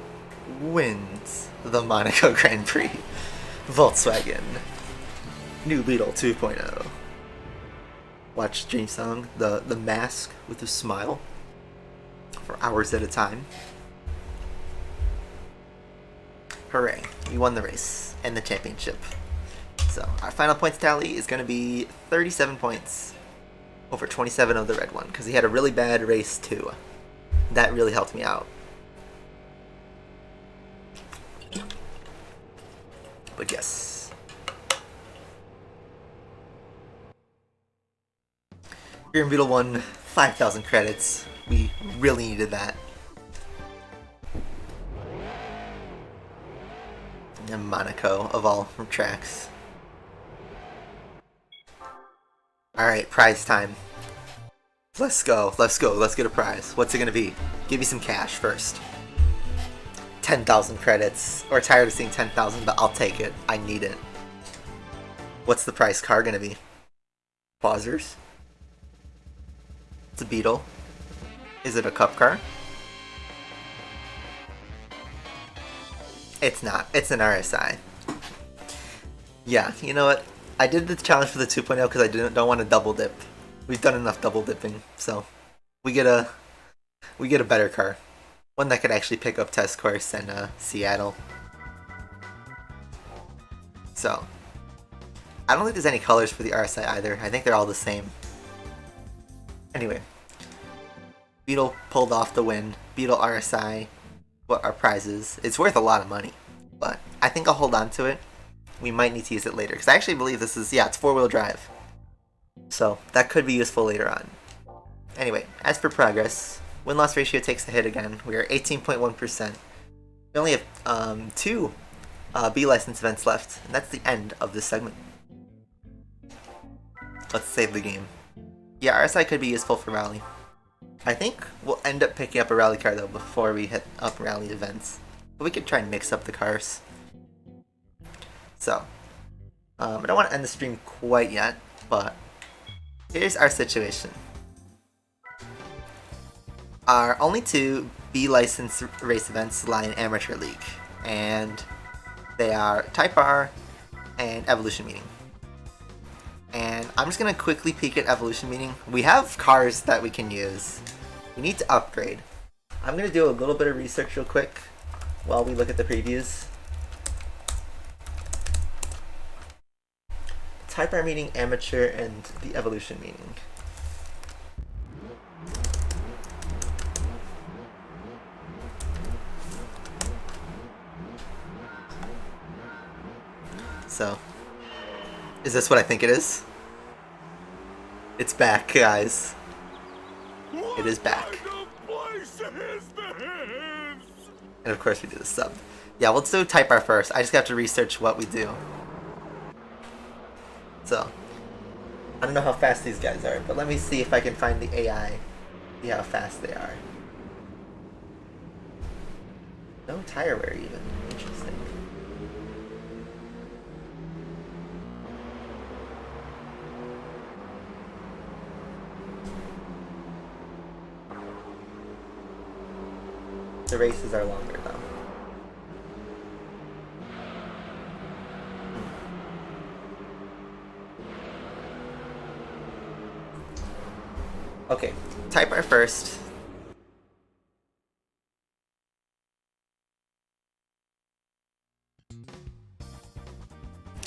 wins the Monaco Grand Prix. Volkswagen New Beetle 2.0. Watch Dream Song, the mask with a smile for hours at a time. Hooray, we won the race and the championship. So our final points tally is going to be 37 points over 27 of the red one, because he had a really bad race too. That really helped me out. But yes. Fury and Beetle won 5,000 credits. We really needed that. And Monaco, of all tracks. Alright, prize time. Let's go, let's go, let's get a prize. What's it gonna be? Give me some cash first. 10,000 credits. We're tired of seeing 10,000, but I'll take it. I need it. What's the prize car gonna be? Pausers? It's a Beetle. Is it a cup car? It's not. It's an RSI. Yeah, you know what? I did the challenge for the 2.0 because I don't want to double dip. We've done enough double dipping, so we get a better car, one that could actually pick up test course in Seattle. So I don't think there's any colors for the RSI either. I think they're all the same. Anyway, Beetle pulled off the win. Beetle RSI, what our prize is. It's worth a lot of money, but I think I'll hold on to it. We might need to use it later because I actually believe this is, yeah, it's 4-wheel drive. So that could be useful later on. Anyway, as for progress, win-loss ratio takes a hit again. We are 18.1%. We only have 2 B license events left, and that's the end of this segment. Let's save the game. Yeah, RSI could be useful for rally. I think we'll end up picking up a rally car though before we hit up rally events. But we could try and mix up the cars. So, I don't want to end the stream quite yet, but here's our situation. Our only two B license race events lie in Amateur League, and they are Type R and Evolution Meeting. And I'm just gonna quickly peek at Evolution Meeting. We have cars that we can use. We need to upgrade. I'm gonna do a little bit of research real quick while we look at the previews. Type R Meeting, Amateur, and the Evolution Meeting. So, is this what I think it is? It's back, guys. It is back. And of course we do the sub. Yeah, let's do Type R first. I just have to research what we do. So, I don't know how fast these guys are, but let me see if I can find the AI. See how fast they are. No tire wear even. Interesting. The races are longer though. Okay, Type R first.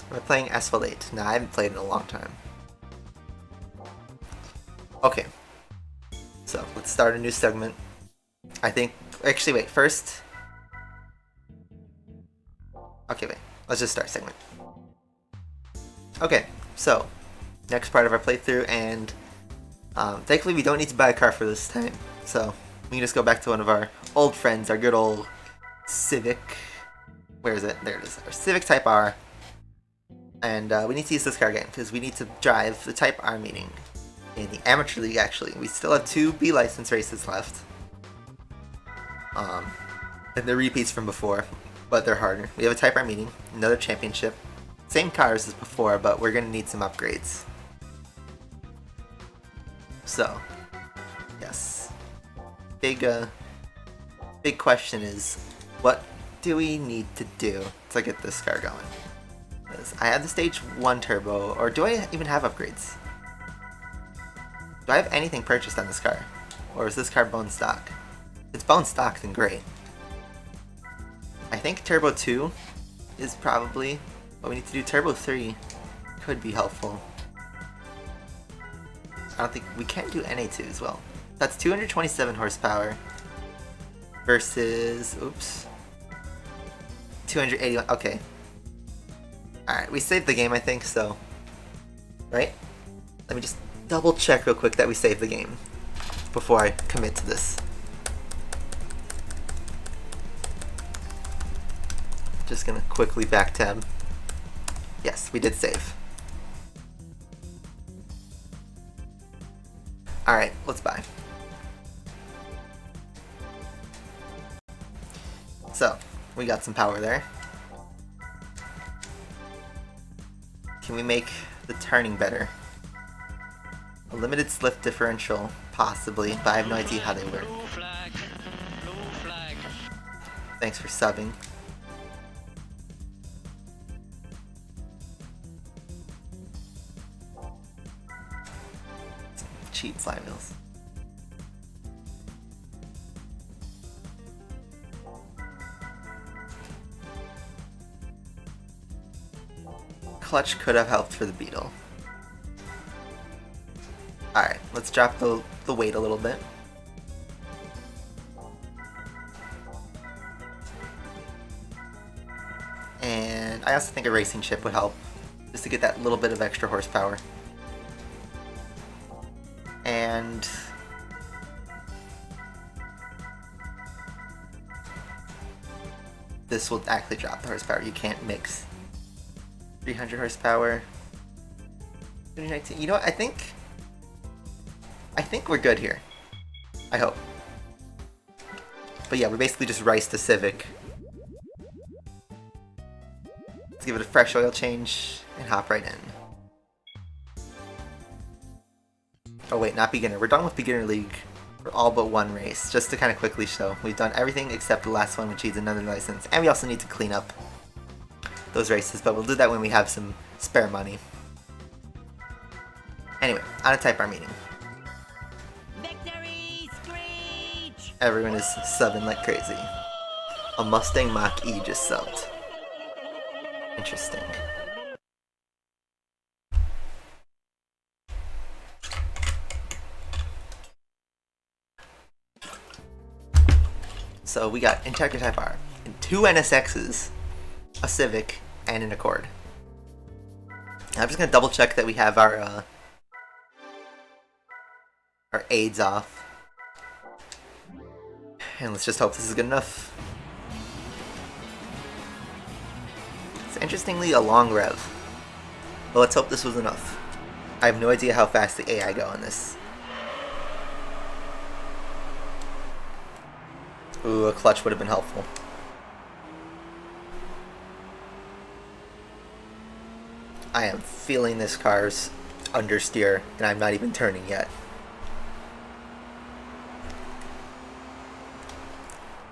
We're playing Asphalt 8. Nah, I haven't played in a long time. Okay, so let's start a new segment. I think, actually wait, first. Okay, wait, let's just start segment. Okay, so, next part of our playthrough, and thankfully we don't need to buy a car for this time, so we can just go back to one of our old friends, our good old Civic. Where is it? There it is. Our Civic Type R. And we need to use this car again, because we need to drive the Type R meeting in the Amateur League, actually. We still have 2 B license races left. And they're repeats from before, but they're harder. We have a Type R meeting, another championship. Same cars as before, but we're going to need some upgrades. So, yes. Big question is, what do we need to do to get this car going? Because I have the stage 1 turbo, or do I even have upgrades? Do I have anything purchased on this car? Or is this car bone stock? If it's bone stock, then great. I think turbo 2 is probably what we need to do. Turbo 3 could be helpful. I don't think we can do NA2 as well. That's 227 horsepower versus, oops, 281. Okay. Alright, we saved the game, I think, so. Right? Let me just double check real quick that we saved the game before I commit to this. Just gonna quickly back tab. Yes, we did save. Alright, let's buy. So, we got some power there. Can we make the turning better? A limited slip differential, possibly, but I have no idea how they work. Thanks for subbing. Cheap slime wheels. Clutch could have helped for the Beetle. Alright, let's drop the weight a little bit. And I also think a racing chip would help, just to get that little bit of extra horsepower. And this will actually drop the horsepower. You can't mix 300 horsepower. 2019. You know what? I think we're good here. I hope. But yeah, we basically just raced the Civic. Let's give it a fresh oil change and hop right in. Oh wait, not beginner. We're done with beginner league for all but one race, just to kind of quickly show. We've done everything except the last one, which needs another license, and we also need to clean up those races, but we'll do that when we have some spare money. Anyway, on to Type R meeting. Victory screech! Everyone is subbing like crazy. A Mustang Mach-E just subbed. Interesting. So we got Integra Type R, and 2 NSXs, a Civic, and an Accord. I'm just gonna double check that we have our aids off. And let's just hope this is good enough. It's interestingly a long rev. But let's hope this was enough. I have no idea how fast the AI go on this. Ooh, a clutch would have been helpful. I am feeling this car's understeer, and I'm not even turning yet.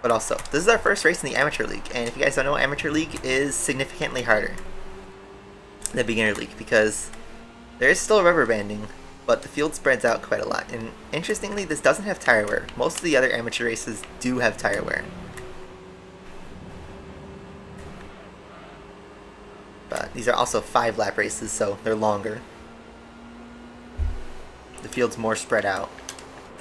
But also, this is our first race in the Amateur League, and if you guys don't know, Amateur League is significantly harder than Beginner League, because there is still rubber banding, but the field spreads out quite a lot. And interestingly, this doesn't have tire wear. Most of the other amateur races do have tire wear. But these are also 5-lap races, so they're longer. The field's more spread out,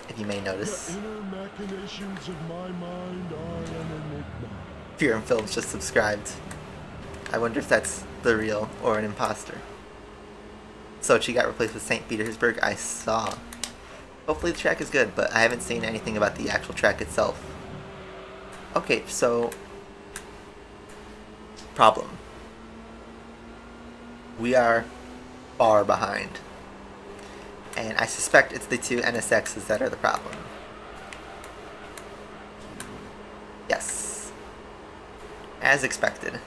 if you may notice. The inner machinations of my mind are an enigma. Fear and Films just subscribed. I wonder if that's the real or an imposter. Sochi got replaced with St. Petersburg. I saw. Hopefully the track is good, but I haven't seen anything about the actual track itself. Okay, so... problem. We are far behind. And I suspect it's the 2 NSXs that are the problem. Yes. As expected.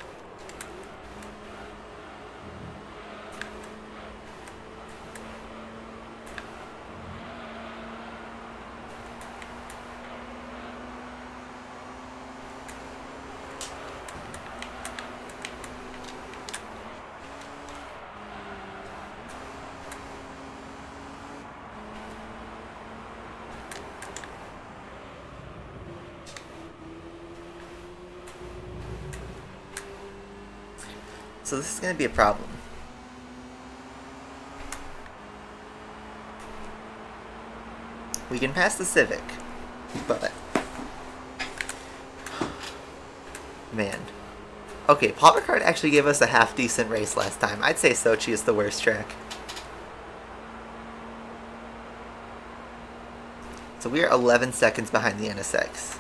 So this is going to be a problem. We can pass the Civic, but... man. Okay, Paul Ricard actually gave us a half-decent race last time. I'd say Sochi is the worst track. So we are 11 seconds behind the NSX.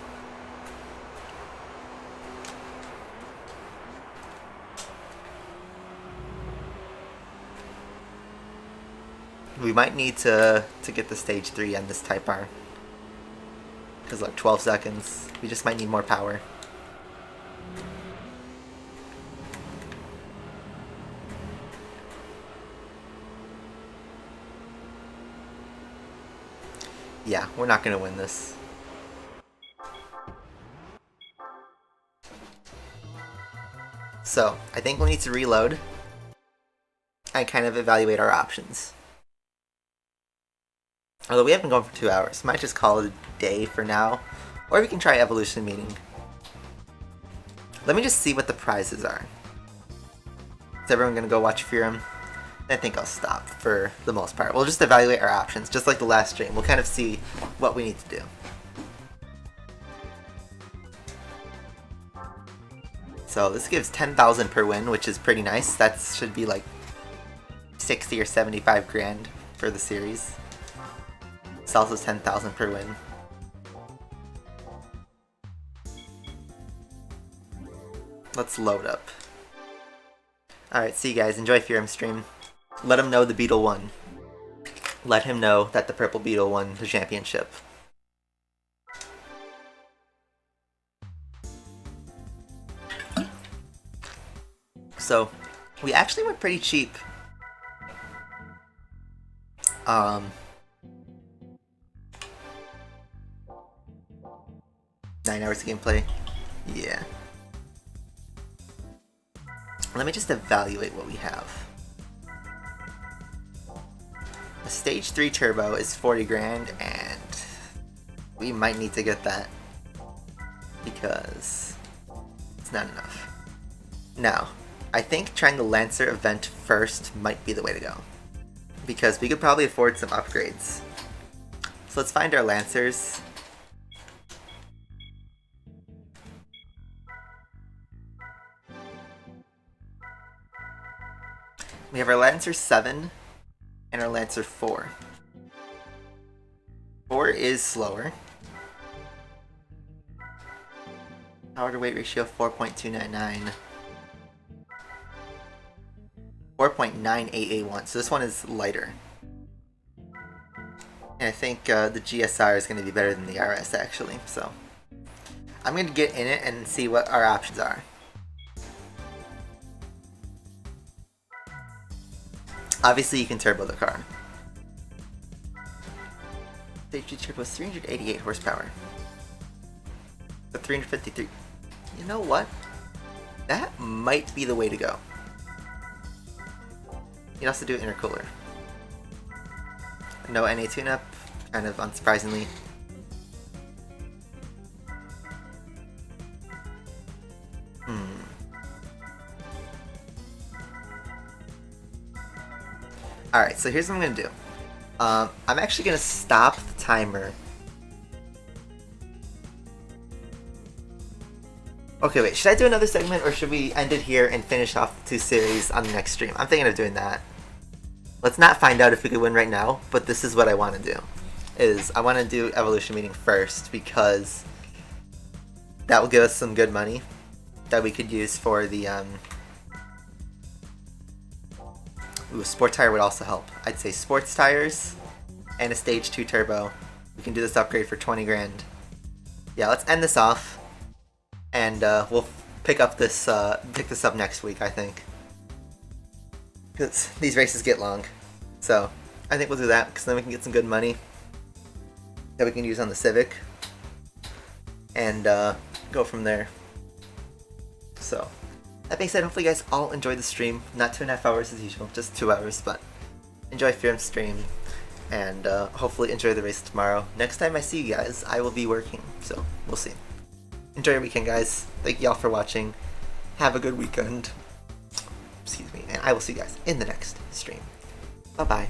We might need to get the stage 3 on this Type R. Because like 12 seconds. We just might need more power. Yeah, we're not going to win this. So, I think we need to reload and kind of evaluate our options. Although we have been going for 2 hours, might just call it a day for now, or we can try Evolution Meeting. Let me just see what the prizes are. Is everyone gonna go watch Furum? I think I'll stop for the most part. We'll just evaluate our options, just like the last stream. We'll kind of see what we need to do. So this gives 10,000 per win, which is pretty nice. That should be like 60 or 75 grand for the series. Salsa's 10,000 per win. Let's load up. Alright, see you guys. Enjoy Furum stream. Let him know the Beetle won. Let him know that the Purple Beetle won the championship. So we actually went pretty cheap. 9 hours of gameplay. Yeah. Let me just evaluate what we have. A stage 3 turbo is 40 grand, and we might need to get that because it's not enough. Now, I think trying the Lancer event first might be the way to go, because we could probably afford some upgrades. So let's find our Lancers. We have our Lancer 7 and our Lancer 4. 4 is slower. Power to weight ratio 4.299. 4.9881, so this one is lighter. And I think the GSR is going to be better than the RS actually, so I'm going to get in it and see what our options are. Obviously, you can turbo the car. Stage 2 turbo is 388 horsepower. But 353. You know what? That might be the way to go. You can also do an intercooler. No NA tune-up, kind of unsurprisingly. Alright, so here's what I'm going to do. I'm actually going to stop the timer. Okay, wait, should I do another segment or should we end it here and finish off the 2 series on the next stream? I'm thinking of doing that. Let's not find out if we could win right now, but this is what I want to do. I want to do Evolution Meeting first because that will give us some good money that we could use for the Ooh, a sport tire would also help. I'd say sports tires and a stage 2 turbo. We can do this upgrade for 20 grand. Yeah, let's end this off, and we'll pick this up next week, I think. Because these races get long. So I think we'll do that, because then we can get some good money that we can use on the Civic and go from there. So that being said, hopefully you guys all enjoyed the stream. Not 2.5 hours as usual, just 2 hours, but enjoy Fear's stream, and hopefully enjoy the race tomorrow. Next time I see you guys, I will be working, so we'll see. Enjoy your weekend, guys. Thank you all for watching. Have a good weekend. Excuse me, and I will see you guys in the next stream. Bye-bye.